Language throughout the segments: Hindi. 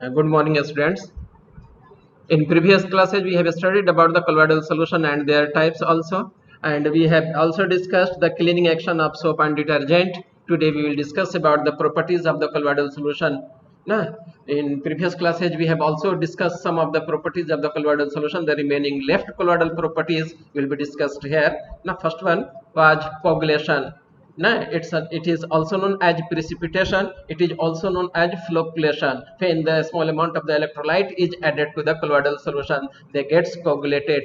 Good morning, students. In previous classes, we have studied about the colloidal solution and their types also, and we have also discussed the cleaning action of soap and detergent. Today, we will discuss about the properties of the colloidal solution. Now, in previous classes, we have also discussed some of the properties of the colloidal solution. The remaining left colloidal properties will be discussed here. Now, first one was coagulation. No, it is also known as precipitation. It is also known as flocculation. When the small amount of the electrolyte is added to the colloidal solution, they gets coagulated.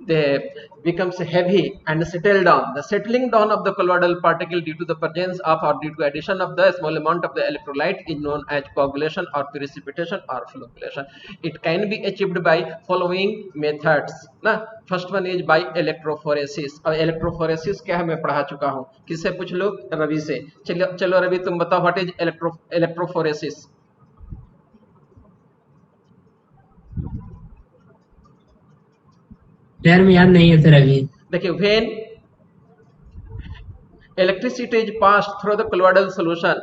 They becomes heavy and settle down. The settling down of the colloidal particle due to the presence of or due to addition of the small amount of the electrolyte is known as coagulation or precipitation or flocculation. It can be achieved by following methods. ना first one is bye electrophoresis. और इलेक्ट्रोफोरेसिस क्या है मैं पढ़ा चुका हूं, किससे पूछ लो? रवि से। चलो चलो रवि तुम बताओ व्हाट इज इलेक्ट्रोफोरेसिस। यार मैं याद नहीं है सर अभी। देखिए when electricity is passed through the colloidal solution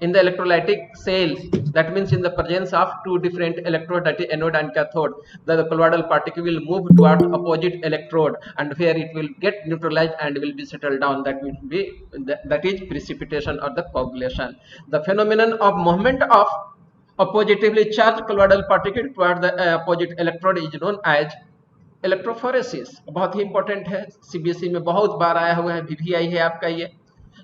in the electrolytic cell, that means in the presence of two different electrode, that is anode and cathode, the colloidal particle will move toward opposite electrode and where it will get neutralized and will be settled down. That will be that is precipitation or the coagulation. The phenomenon of movement of oppositively charged colloidal particle toward the opposite electrode is known as electrophoresis. बहुत ही इंपॉर्टेंट है, सीबीएसई में बहुत बार आया हुआ है, VVI है आपका ये।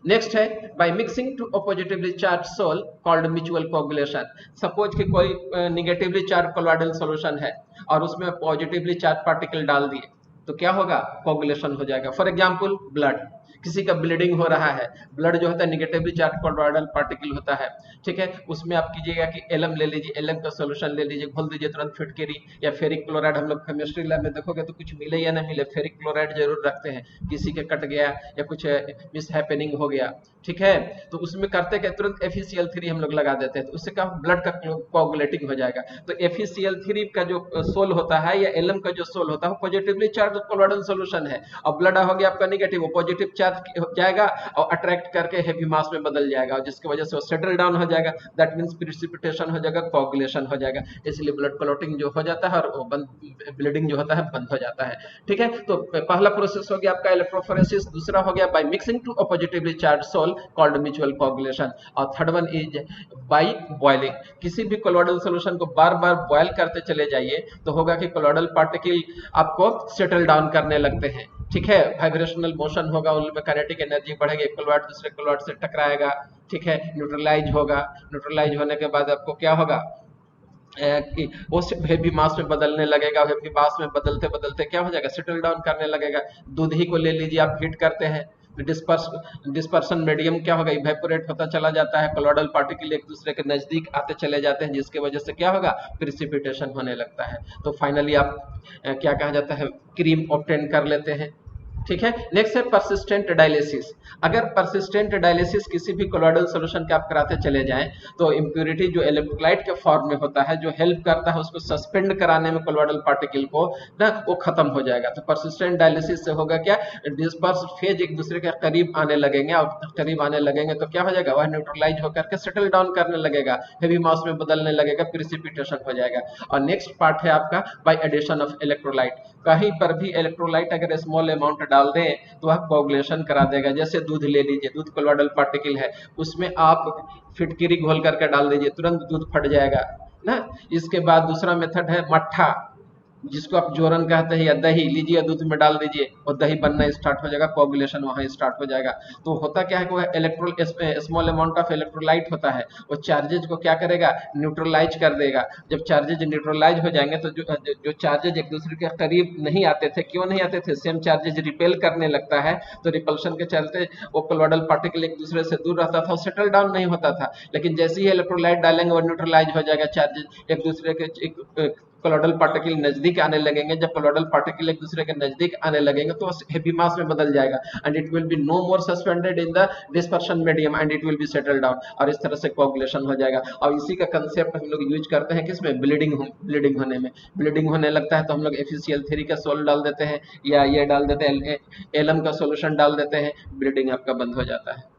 नेक्स्ट है by mixing two oppositively charge sol called mutual coagulation. Suppose कि कोई निगेटिवली चार्ज कोलोइडल सॉल्यूशन है और उसमें पॉजिटिवली चार्ज पार्टिकल डाल दिए तो क्या होगा? कोगुलेशन हो जाएगा। फॉर एग्जांपल ब्लड, किसी का ब्लीडिंग हो रहा है, ब्लड जो होता है निगेटिवली चार्ज कोलोइडल पार्टिकल होता है, ठीक है। उसमें आप कीजिएगा कि एलम ले लीजिए, एलम का सॉल्यूशन ले लीजिए, घोल दीजिए तुरंत फिटकरी या फेरिक क्लोराइड। हम लोग केमिस्ट्री लैब में देखोगे तो कुछ मिले या ना मिले, फेरिक क्लोराइड जरूर रखते हैं। किसी के कट गया या कुछ मिस हैपनिंग हो गया, ठीक है, तो उसमें करते क्या तुरंत FeCl3 हम लोग लगा देते हैं, तो उससे क्या ब्लड का कोगुलेटिंग हो जाएगा। तो FeCl3 का जो सोल होता है या एलम का जो सोल होता है वो पॉजिटिवली चार्ज कोलोइडल सॉल्यूशन है और ब्लड हो गया आपका निगेटिव, वो पॉजिटिव चार्ज हो जाएगा और अट्रैक्ट करके हेवी मास में बदल जाएगा और जिसकी वजह से वो सेटल डाउन हो जाएगा। दैट मींस प्रिसिपिटेशन हो जाएगा, कोगुलेशन हो जाएगा। इसलिए ब्लड क्लॉटिंग जो हो जाता है और ब्लीडिंग जो होता है बंद हो जाता है, ठीक है। तो पहला प्रोसेस हो गया आपका इलेक्ट्रोफोरेसिस, दूसरा हो गया by mixing two oppositively charge sol called mutual coagulation, और third one is by boiling. किसी भी कोलोइडल सॉल्यूशन को बार बार बॉयल करते चले जाइए तो होगा कि कोलोइडल पार्टिकल आपको सेटल डाउन करने लगते हैं, ठीक है। वाइब्रेशनल मोशन होगा, उनमें काइनेटिक एनर्जी बढ़ेगी, एक कोलोइड दूसरे कोलोइड से टकराएगा, ठीक है, न्यूट्रलाइज होगा। न्यूट्रलाइज होने के बाद आपको क्या होगा कि वो हेवी मास में बदलने लगेगा, हेवी मास में बदलते बदलते क्या हो जाएगा? सेटल डाउन करने लगेगा। दूध ही को ले लीजिए, आप हीट करते हैं, डिस्पर्सन मीडियम क्या होगा? इवेपोरेट होता चला जाता है, कोलोइडल पार्टिकल एक दूसरे के नजदीक आते चले जाते हैं, जिसके वजह से क्या होगा? प्रिसिपिटेशन होने लगता है। तो फाइनली आप क्या कहा जाता है? क्रीम ऑब्टेन कर लेते हैं, ठीक है। नेक्स्ट है परसिस्टेंट डायलिसिस। अगर परसिस्टेंट डायलिसिस किसी भी कोलोइडल सॉल्यूशन के आप कराते चले जाएं तो इम्प्योरिटी जो इलेक्ट्रोलाइट के फॉर्म में होता है, जो हेल्प करता है उसको सस्पेंड कराने में कोलोइडल पार्टिकल को ना, वो खत्म हो जाएगा। तो परसिस्टेंट डायलिसिस से होगा क्या? डिस्पर्स फेज एक दूसरे के करीब आने लगेंगे और करीब आने लगेंगे तो क्या हो जाएगा? वह न्यूट्रलाइज होकर के सेटल डाउन करने लगेगा, हेवी मास में बदलने लगेगा, प्रिसिपिटेशन हो जाएगा। और नेक्स्ट पार्ट है आपका बाय एडिशन ऑफ इलेक्ट्रोलाइट। कहीं पर भी इलेक्ट्रोलाइट अगर स्मॉल अमाउंट डाल दें तो वह कोगुलेशन करा देगा। जैसे दूध ले लीजिए, दूध कोलोइडल पार्टिकल है, उसमें आप फिटकिरी घोल करके डाल दीजिए, तुरंत दूध फट जाएगा ना। इसके बाद दूसरा मेथड है मट्ठा, जिसको आप जोरन कहते हैं, या दही लीजिए दूध में डाल दीजिए और दही बनना स्टार्ट हो जाएगा, कोगुलेशन वहां स्टार्ट हो जाएगा। तो होता क्या है कि वह इलेक्ट्रोल स्मॉल अमाउंट ऑफ इलेक्ट्रोलाइट होता है, वो चार्जेज को क्या करेगा? न्यूट्रलाइज कर देगा। जब चार्जेज न्यूट्रलाइज हो जाएंगे तो जो चार्जेज एक दूसरे के करीब नहीं आते थे, क्यों नहीं आते थे? सेम चार्जेज रिपेल करने लगता है, तो रिपल्शन के चलते वो कोलोइडल पार्टिकल एक दूसरे से दूर रहता था, सेटल डाउन नहीं होता था। लेकिन जैसे ही इलेक्ट्रोलाइट डालेंगे वो न्यूट्रलाइज हो जाएगा, चार्जेज एक दूसरे के कोलोइडल पार्टिकल नजदीक आने लगेंगे। जब कोलोइडल पार्टिकल एक दूसरे के नजदीक आने लगेंगे तो हेवी मास में बदल जाएगा and it will be no more suspended in the dispersion medium and it will be settle down, और इस तरह से कोगुलेशन हो जाएगा। और इसी का कंसेप्ट हम लोग यूज करते हैं किसमें? ब्लीडिंग होने में। ब्लीडिंग होने लगता है तो हम लोग FeCl3 का सोल डाल देते हैं या ये डाल देते हैं, एलम का सोल्यूशन डाल देते हैं, ब्लीडिंग आपका बंद हो जाता है।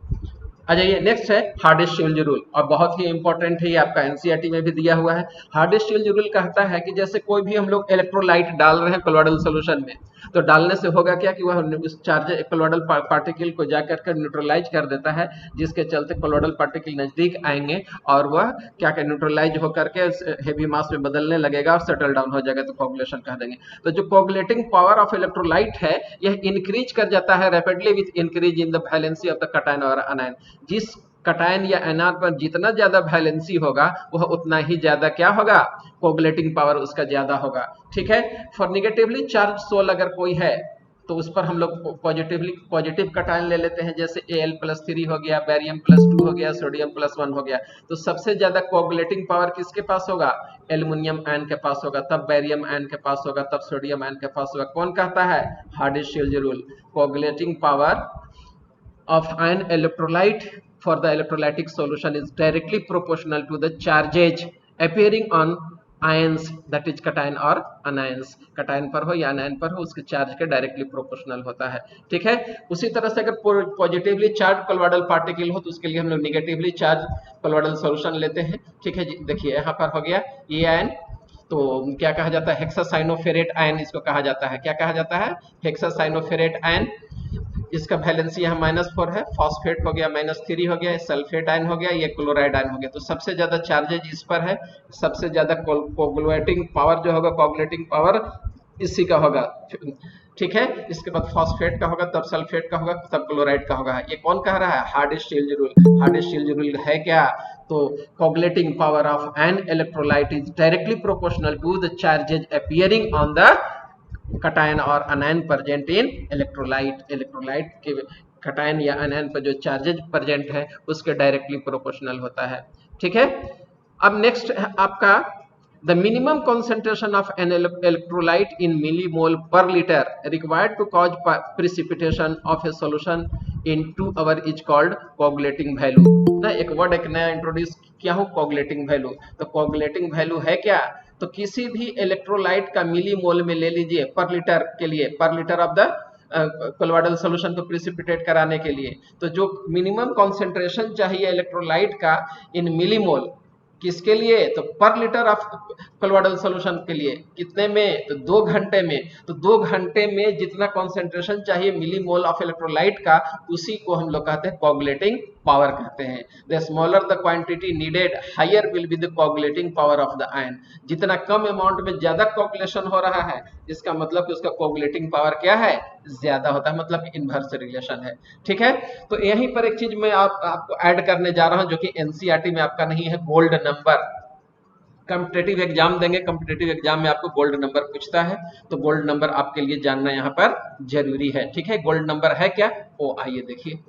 आ जाइए, नेक्स्ट है हार्डिश-शिल्ज रूल, और बहुत ही इंपॉर्टेंट है, ये आपका एनसीईआरटी में भी दिया हुआ है। हार्डिश-शिल्ज रूल कहता है कि जैसे कोई भी हम लोग इलेक्ट्रोलाइट डाल रहे हैं कोलोइडल सॉल्यूशन में, तो डालने से होगा क्या कि वह उस चार्ज कोलोइडल पार्टिकल को जाकर के न्यूट्रलाइज कर देता है, जिसके चलते कोलोइडल पार्टिकल नजदीक आएंगे और वह क्या क्या न्यूट्रलाइज होकर के हेवी मास में बदलने लगेगा और सेटल डाउन हो जाएगा, तो कोगुलेशन कह देंगे। तो जो कोगुलेटिंग पावर ऑफ इलेक्ट्रोलाइट है, यह इंक्रीज कर जाता है rapidly with increase in the valency of the cation और एनायन। जिस कैटायन या एनायन पर जितना ज्यादा वैलेंसी होगा, वह उतना ही ज्यादा क्या होगा, कोगुलेटिंग पावर उसका ज्यादा होगा। ठीक है। फॉर निगेटिवली चार्ज सोल अगर कोई है, तो उस पर हम लोग पॉजिटिव कैटायन ले लेते हैं, जैसे Al+3 हो गया, Barium+2 हो गया, Sodium+1 हो गया। तो सबसे ज्यादा कोगुलेटिंग पावर किसके पास होगा, एल्युमिनियम आयन के पास होगा, तब बैरियम आयन के पास होगा, तब सोडियम आयन के पास होगा। कौन कहता है, Hardy Schulze rule. Coagulating power of an electrolyte for the electrolytic solution is directly proportional to the charges appearing on ions, that is cation और anions। cation पर हो या anion पर हो, उसके चार्ज के डायरेक्टली प्रोपोर्शनल होता है। ठीक है। उसी तरह से अगर पॉजिटिवली चार्ज कोलोइडल पार्टिकल हो, तो उसके लिए हम लोग निगेटिवली चार्ज कोलोइडल सॉल्यूशन लेते हैं। ठीक है जी, देखिए यहाँ पर हो गया ये आयन, तो क्या कहा जाता है, हेक्सासाइनोफेरेट आयन इसको कहा जाता है। क्या कहा जाता है, हेक्सासाइनोफेरेट आयन। इसका वैलेंसी यहाँ -4 है, फॉस्फेट हो गया -3 हो गया, सल्फेट आयन हो गया, ये क्लोराइड आयन हो गया। तो सबसे ज्यादा चार्जेज इस पर है, सबसे ज्यादा कोगुलेटिंग पावर जो होगा, कोगुलेटिंग पावर इसी का होगा। ठीक है। इसके बाद फॉस्फेट का होगा, तब सल्फेट का होगा, तब क्लोराइड का होगा। ये कौन कह रहा है, हार्डिश-शिल्ज रूल। हार्डिश-शिल्ज रूल है क्या, तो coagulating power of an electrolyte is directly proportional to the charges appearing on the cation और anion present in electrolyte. Electrolyte के कैटायन या अनायन पर जो चार्जेज प्रेजेंट है, उसके डायरेक्टली प्रोपोर्शनल होता है। ठीक है। अब नेक्स्ट है आपका the minimum concentration of an electrolyte in millimole per litre required to cause precipitation of a solution in 2 hour is called coagulating value. ना एक वर्ड एक नया इंट्रोड्यूस किया हूं, कोगुलेटिंग वैल्यू। तो कोगुलेटिंग वैल्यू है क्या, तो किसी भी इलेक्ट्रोलाइट का मिलीमोल में ले लीजिए पर लीटर के लिए, पर litre of the colloidal solution को प्रिसिपिटेट कराने के लिए, तो जो मिनिमम कॉन्सेंट्रेशन चाहिए इलेक्ट्रोलाइट का इन मिलीमोल, किसके लिए, तो पर लीटर ऑफ कोलोइडल सॉल्यूशन के लिए, कितने में, तो 2 घंटे में। तो 2 घंटे में जितना कॉन्सेंट्रेशन चाहिए मिलीमोल ऑफ इलेक्ट्रोलाइट का, उसी को हम लोग कहते हैं कोगुलेटिंग पावर कहते हैं। The smaller the quantity needed higher will be the coagulating power of the ion. जितना कम अमाउंट में ज्यादा कोगुलेशन हो रहा है, इसका मतलब कि उसका कोगुलेटिंग पावर क्या है, ज्यादा होता है, मतलब इनवर्स रिलेशन है। ठीक है। तो यहीं पर एक चीज मैं आपको ऐड करने जा रहा हूं, जो कि एनसीईआरटी में आपका नहीं है, गोल्ड नंबर। कॉम्पिटेटिव एग्जाम देंगे, कॉम्पिटेटिव एग्जाम में आपको गोल्ड नंबर पूछता है, तो गोल्ड नंबर आपके लिए जानना यहाँ पर जरूरी है। ठीक है। गोल्ड नंबर है क्या, ओ आइए देखिए।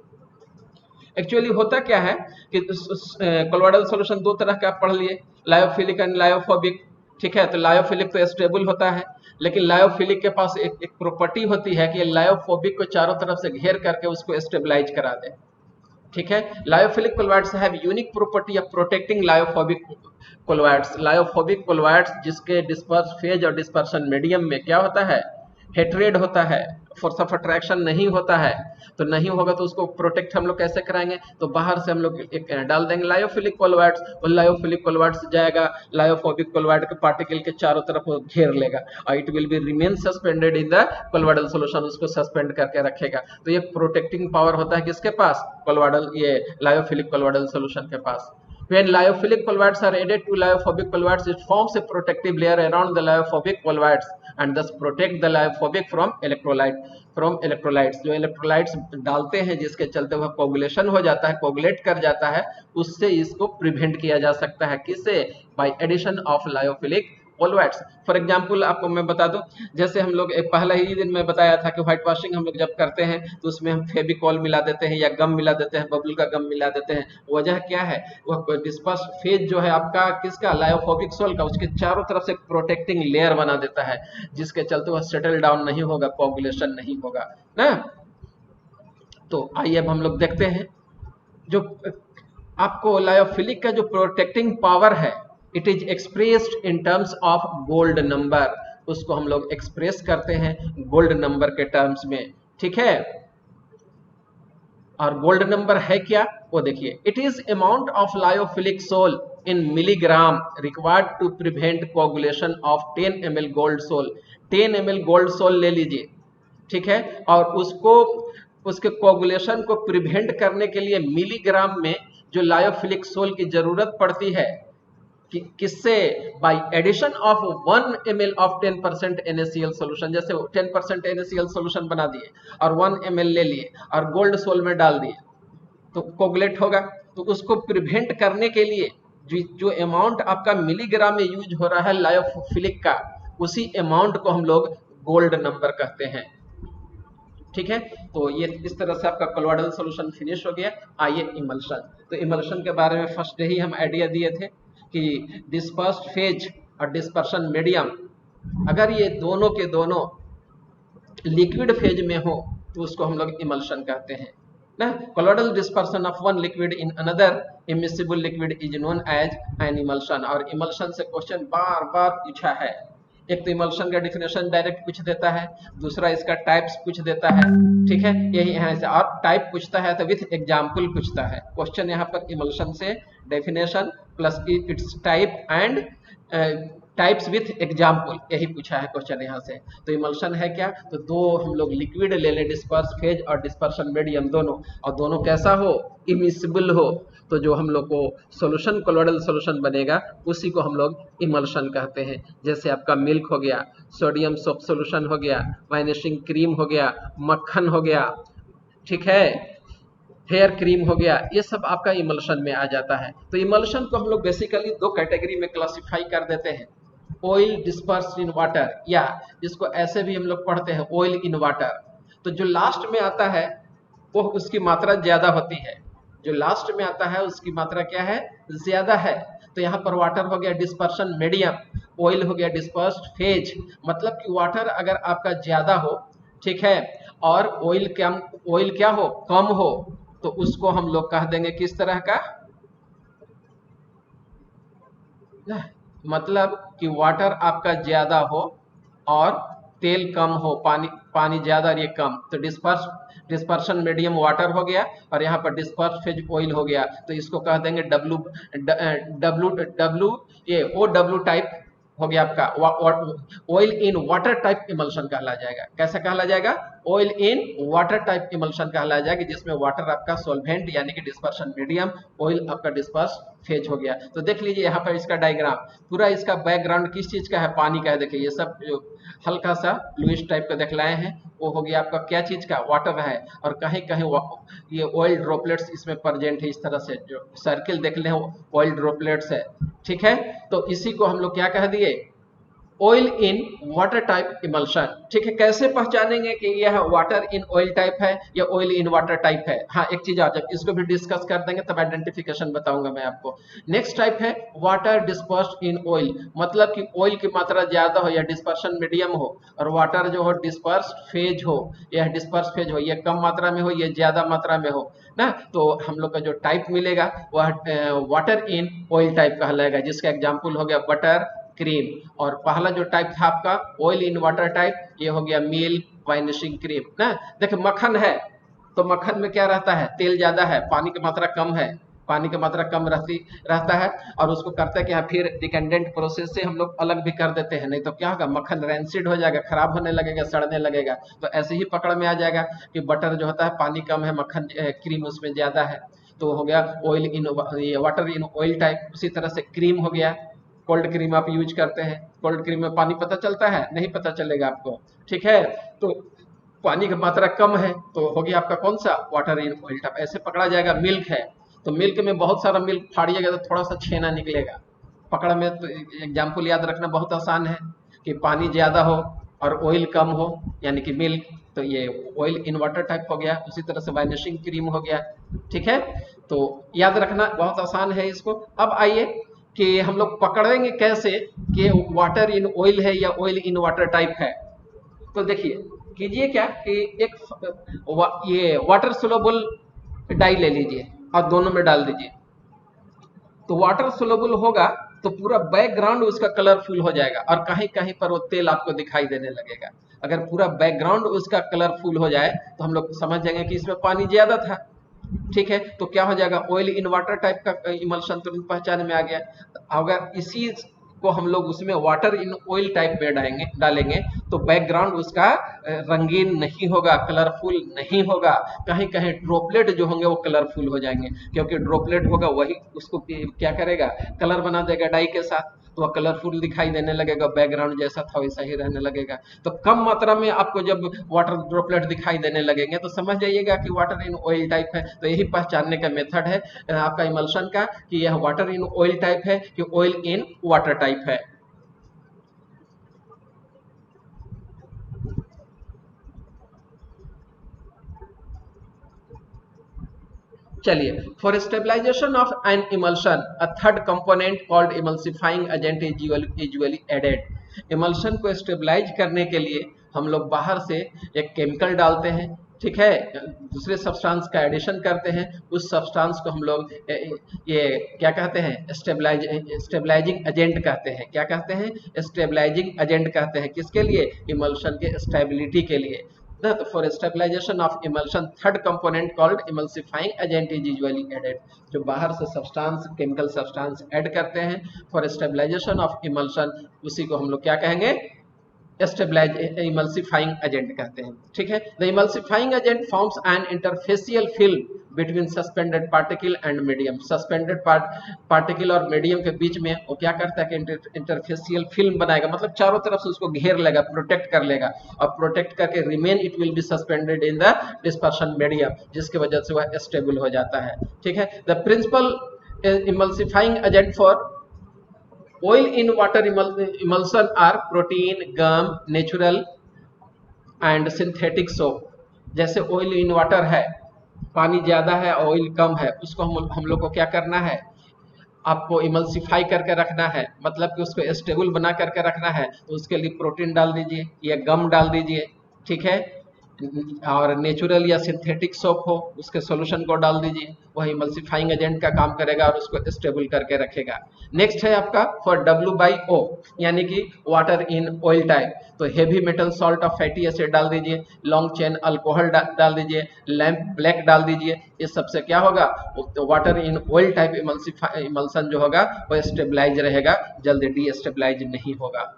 एक्चुअली होता क्या है कि कोलोइडल सॉल्यूशन 2 तरह का पढ़ लिए, लायोफिलिक एंड लायोफोबिक। ठीक है। तो लायोफिलिक तो स्टेबल होता है, लेकिन लायोफिलिक के पास एक प्रॉपर्टी होती है कि लायोफोबिक को चारों तरफ से घेर करके उसको स्टेबलाइज करा दे। ठीक है। Lyophilic colloids have unique property of protecting lyophobic colloids. Lyophobic colloids जिसके डिस्पर्स फेज और डिस्पर्शन मीडियम में क्या होता है, हेट्रेड होता है, फोर्स ऑफ अट्रैक्शन नहीं होता है। तो नहीं होगा तो उसको प्रोटेक्ट हम लोग कैसे कराएंगे, तो बाहर से हम लोग एक डाल देंगे लायोफिलिक कोलोइड्स, और लायोफिलिक कोलोइड्स जाएगा लायोफोबिक कोलोइड के पार्टिकल के चारों तरफ वो घेर लेगा, और it will be remain suspended in the colloidal solution, उसको सस्पेंड करके रखेगा। तो ये प्रोटेक्टिंग पावर होता है किसके पास, कोलोइडल, ये लायोफिलिक कोलोइडल सॉल्यूशन के पास। When lyophilic colloids are added to lyophobic colloids, it forms a protective layer around the lyophobic colloids and thus protect the lyophobic from electrolytes। जो electrolytes डालते हैं जिसके चलते वह कोगुलेशन हो जाता है, कोगुलेट कर जाता है, उससे इसको प्रिवेंट किया जा सकता है। किससे, by addition of lyophilic colloids। For example आपको मैं बता दूं, जैसे हम लोग पहला ही दिन में बताया था कि व्हाइट वॉशिंग हम लोग जब करते हैं तो उसमें हम फेविकॉल मिला देते हैं या गम मिला देते हैं, बबल का गम मिला देते हैं। वजह क्या है, वह डिस्पर्स फेज जो है आपका किसका, लायोफोबिक सोल का, उसके चारों तरफ से प्रोटेक्टिंग लेयर बना देता है, जिसके चलते वह सेटल डाउन नहीं होगा, कोगुलेशन नहीं होगा ना। तो आइए अब हम लोग देखते हैं जो आपको लायोफिलिक का जो प्रोटेक्टिंग पावर है, it is expressed in terms of gold number. उसको हम लोग एक्सप्रेस करते हैं गोल्ड नंबर के टर्म्स में। ठीक है। और गोल्ड नंबर है क्या वो देखिए, it is amount of lyophilic sol in milligram required to prevent coagulation of 10 ml gold sol. 10 ml gold sol ले लीजिए, ठीक है, और उसको उसके कोगुलेशन को प्रिवेंट करने के लिए मिलीग्राम में जो लायोफिलिक सोल की जरूरत पड़ती है, किससे, by addition of 1 ml of 10% NaCl solution. जैसे 10% NaCl सोल्यूशन बना दिए और 1 ml ले लिए और गोल्ड सोल में डाल दिए तो कोगुलेट होगा। तो उसको प्रिवेंट करने के लिए जो अमाउंट आपका मिलीग्राम में यूज हो रहा है लायोफिलिक का, उसी अमाउंट को हम लोग गोल्ड नंबर कहते हैं, ठीक है। तो ये इस तरह से आपका कोलोइडल सॉल्यूशन फिनिश हो गया। आइए इमल्शन, तो इमल्शन के बारे में फर्स्ट डे ही हम आइडिया दिए थे कि डिस्पर्स्ड फेज और डिस्पर्शन मीडियम, अगर ये दोनों के दोनों लिक्विड फेज में हो तो उसको हम लोग इमल्शन कहते हैं ना। Colloidal dispersion of one liquid in another immiscible liquid is known as an emulsion. और इमल्शन से क्वेश्चन बार बार पूछा है। एक तो इमल्शन का डेफिनेशन डायरेक्ट पूछ देता है, दूसरा इसका टाइप्स पूछ देता है, ठीक है, यही यहाँ से। और टाइप पूछता है तो विथ एग्जाम्पल पूछता है। क्वेश्चन यहाँ पर इमल्शन से definition plus it's type and types with example, यही पूछा है क्वेश्चन यहाँ से। तो इमल्शन है क्या, तो दो हम लोग लिक्विड ले लें, डिस्पर्स फेज और डिस्पर्शन मीडियम दोनों, और दोनों कैसा हो, इमिसिबल हो, तो जो हम लोग को सॉल्यूशन कोलोइडल सॉल्यूशन बनेगा उसी को हम लोग इमल्शन कहते हैं। जैसे आपका मिल्क हो गया, सोडियम सोप सॉल्यूशन हो गया, वाइनिशिंग क्रीम हो गया, मक्खन हो गया, ठीक है, हेयर क्रीम हो गया, ये सब आपका इमल्शन में आ जाता है। तो इमल्शन को हम लोग बेसिकली दो कैटेगरी में क्लासिफाई कर देते हैं, ऑयल डिस्पर्स्ड इन वाटर, या जिसको ऐसे भी हम लोग पढ़ते हैं ऑयल इन वाटर। तो जो लास्ट में आता है वो उसकी मात्रा ज्यादा होती है, जो लास्ट में आता है उसकी मात्रा क्या है, ज्यादा है। तो यहाँ पर वाटर हो गया डिस्पर्शन मीडियम, ऑयल हो गया डिस्पर्स्ड फेज। मतलब कि वाटर अगर आपका ज्यादा हो, ठीक है, और ऑयल क्या हो, कम हो, तो उसको हम लोग कह देंगे किस तरह का, मतलब कि वाटर आपका ज्यादा हो और तेल कम हो, पानी ज्यादा और ये कम, तो डिस्पर्शन मीडियम वाटर हो गया और यहाँ पर डिस्पर्स फेज ऑयल हो गया। तो इसको कह देंगे OW टाइप हो गया आपका, oil in water type emulsion कहला जाएगा। कैसा कहला जाएगा, oil in water type emulsion कहला जाएगा, जिसमें वाटर आपका सॉल्वेंट यानी कि डिस्पर्शन मीडियम, ऑयल आपका डिस्पर्स फेज हो गया। तो देख लीजिए यहाँ पर इसका डायग्राम, पूरा इसका बैकग्राउंड किस चीज का है, पानी का है। देखिए ये सब जो हल्का सा लुइस टाइप का दिखलाए हैं वो हो गया आपका क्या चीज का, वाटर है। और कहीं कहीं ये ऑयल ड्रॉपलेट्स इसमें प्रेजेंट है, इस तरह से जो सर्किल देख ले ऑयल ड्रॉपलेट्स है, ठीक है। तो इसी को हम लोग क्या कह दिए, oil in water type emulsion, ठीक है। कैसे पहचानेंगे कि यह वाटर इन ऑयल टाइप है या ऑयल इन वाटर टाइप है, हाँ एक चीज आ जाए, इसको भी डिस्कस कर देंगे तब आइडेंटिफिकेशन बताऊंगा मैं आपको। नेक्स्ट टाइप है वाटर डिस्पर्स्ड इन ऑयल, मतलब कि ऑयल की मात्रा ज्यादा हो या डिस्पर्शन मीडियम हो, और वाटर जो हो डिस्पर्स्ड फेज हो या डिस्पर्स फेज हो, ये कम मात्रा में हो ये ज्यादा मात्रा में हो ना। तो हम लोग का जो टाइप मिलेगा वह वाटर इन ऑयल टाइप कहलाएगा, जिसका एग्जाम्पल हो गया बटर, क्रीम। और पहला जो टाइप था आपका ऑयल इन वाटर टाइप, ये हो गया मिल्क, वाइनिशिंग क्रीम ना। देखिए मक्खन है तो मक्खन में क्या रहता है, तेल ज्यादा है, पानी की मात्रा कम है, पानी की मात्रा कम रहता है, और उसको करते हैं कि फिर डिकेंडेंट प्रोसेस से हम लोग अलग भी कर देते हैं, नहीं तो क्या होगा, मक्खन रैंसिड हो जाएगा, खराब होने लगेगा, सड़ने लगेगा। तो ऐसे ही पकड़ में आ जाएगा कि बटर जो होता है पानी कम है, मक्खन क्रीम उसमें ज्यादा है, तो हो गया oil in water in oil type. उसी तरह से क्रीम हो गया, कोल्ड क्रीम आप यूज करते हैं, कोल्ड क्रीम में पानी पता चलता है, नहीं पता चलेगा आपको, ठीक है। तो पानी की मात्रा कम है तो हो गया आपका कौन सा, वाटर इन ऑयल टाइप। ऐसे पकड़ा जाएगा। मिल्क है तो मिल्क में बहुत सारा मिल्क फाड़िएगा तो थोड़ा सा छेना निकलेगा, पकड़ में। तो एग्जाम्पल याद रखना बहुत आसान है कि पानी ज्यादा हो और ऑयल कम हो यानी कि मिल्क, तो ये ऑयल इन वाटर टाइप हो गया। उसी तरह से वाइनिशिंग क्रीम हो गया, ठीक है। तो याद रखना बहुत आसान है इसको। अब आइए कि हम लोग पकड़ेंगे कैसे कि वाटर इन ऑयल है या ऑयल इन वाटर टाइप है। तो देखिए कीजिए क्या कि ये वाटर सोलुबल डाई ले लीजिए और दोनों में डाल दीजिए। तो वाटर सोलुबल होगा तो पूरा बैकग्राउंड उसका कलरफुल हो जाएगा और कहीं कहीं पर वो तेल आपको दिखाई देने लगेगा। अगर पूरा बैकग्राउंड उसका कलरफुल हो जाए तो हम लोग समझ जाएंगे कि इसमें पानी ज्यादा था। ठीक है, तो क्या हो जाएगा, ऑयल इन वाटर टाइप का इमल्शन तुरंत पहचान में आ गया। अगर इसी को हम लोग उसमें वाटर इन ऑयल टाइप में डालेंगे तो बैकग्राउंड उसका रंगीन नहीं होगा, कलरफुल नहीं होगा, कहीं कहीं ड्रॉपलेट जो होंगे वो कलरफुल हो जाएंगे, क्योंकि ड्रॉपलेट होगा वही उसको क्या करेगा, कलर बना देगा डाई के साथ, तो वह कलरफुल दिखाई देने लगेगा, बैकग्राउंड जैसा था वैसा ही रहने लगेगा। तो कम मात्रा में आपको जब वाटर ड्रॉपलेट दिखाई देने लगेंगे तो समझ जाइएगा कि वाटर इन ऑयल टाइप है। तो यही पहचानने का मेथड है आपका इमल्शन का, कि यह वाटर इन ऑयल टाइप है कि ऑयल इन वाटर टाइप है। चलिए, for stabilization of an emulsion a third component called emulsifying agent is usually added. Emulsion को स्टेबलाइज करने के लिए हम लोग बाहर से एक केमिकल डालते हैं, ठीक है, दूसरे सब्सटेंस का एडिशन करते हैं, उस सब्सटेंस को हम लोग ये क्या कहते हैं, स्टेबलाइजिंग एजेंट कहते हैं। क्या कहते हैं, स्टेबलाइजिंग एजेंट कहते हैं। किसके लिए, इमल्शन के स्टेबिलिटी के लिए। तो for stabilization of emulsion third component called emulsifying agent is usually added. जो बाहर से सब्सटेंस, केमिकल सब्सटेंस ऐड करते हैं फॉर स्टेबलाइजेशन ऑफ इमल्शन, उसी को हम लोग क्या कहेंगे, स्टेबलाइज इमल्सिफाइंग एजेंट कहते हैं। ठीक है, the emulsifying agent forms an interfacial film between suspended particle and medium. Suspended particle और मीडियम के बीच में वो क्या करता है कि इंटरफेसियल फिल्म बनाएगा, मतलब चारों तरफ से उसको घेर लेगा, प्रोटेक्ट कर लेगा, और प्रोटेक्ट करके remain it will be suspended in the dispersion medium, जिसकी वजह से वह स्टेबल हो जाता है। ठीक है, the principal emulsifying agent for oil in water emulsion are protein, gum, natural and synthetic soap। जैसे ऑयल इन वाटर है, पानी ज्यादा है, ऑयल कम है, उसको हम लोग को क्या करना है, आपको इमल्सिफाई करके रखना है, मतलब कि उसको स्टेबल बना करके रखना है। तो उसके लिए प्रोटीन डाल दीजिए या गम डाल दीजिए, ठीक है, और नेचुरल या सिंथेटिक सोप हो उसके सॉल्यूशन को डाल दीजिए, वह इमल्सिफाइंग एजेंट का काम करेगा और उसको स्टेबल करके रखेगा। नेक्स्ट है आपका फॉर WO, यानी कि वाटर इन ऑयल टाइप। तो heavy metal salt of fatty acid डाल दीजिए, लॉन्ग चेन अल्कोहल डाल दीजिए, लैम्प ब्लैक डाल दीजिए। इस सबसे क्या होगा, तो water in oil type emulsion जो होगा वह स्टेबलाइज रहेगा, जल्दी डीस्टेबलाइज नहीं होगा।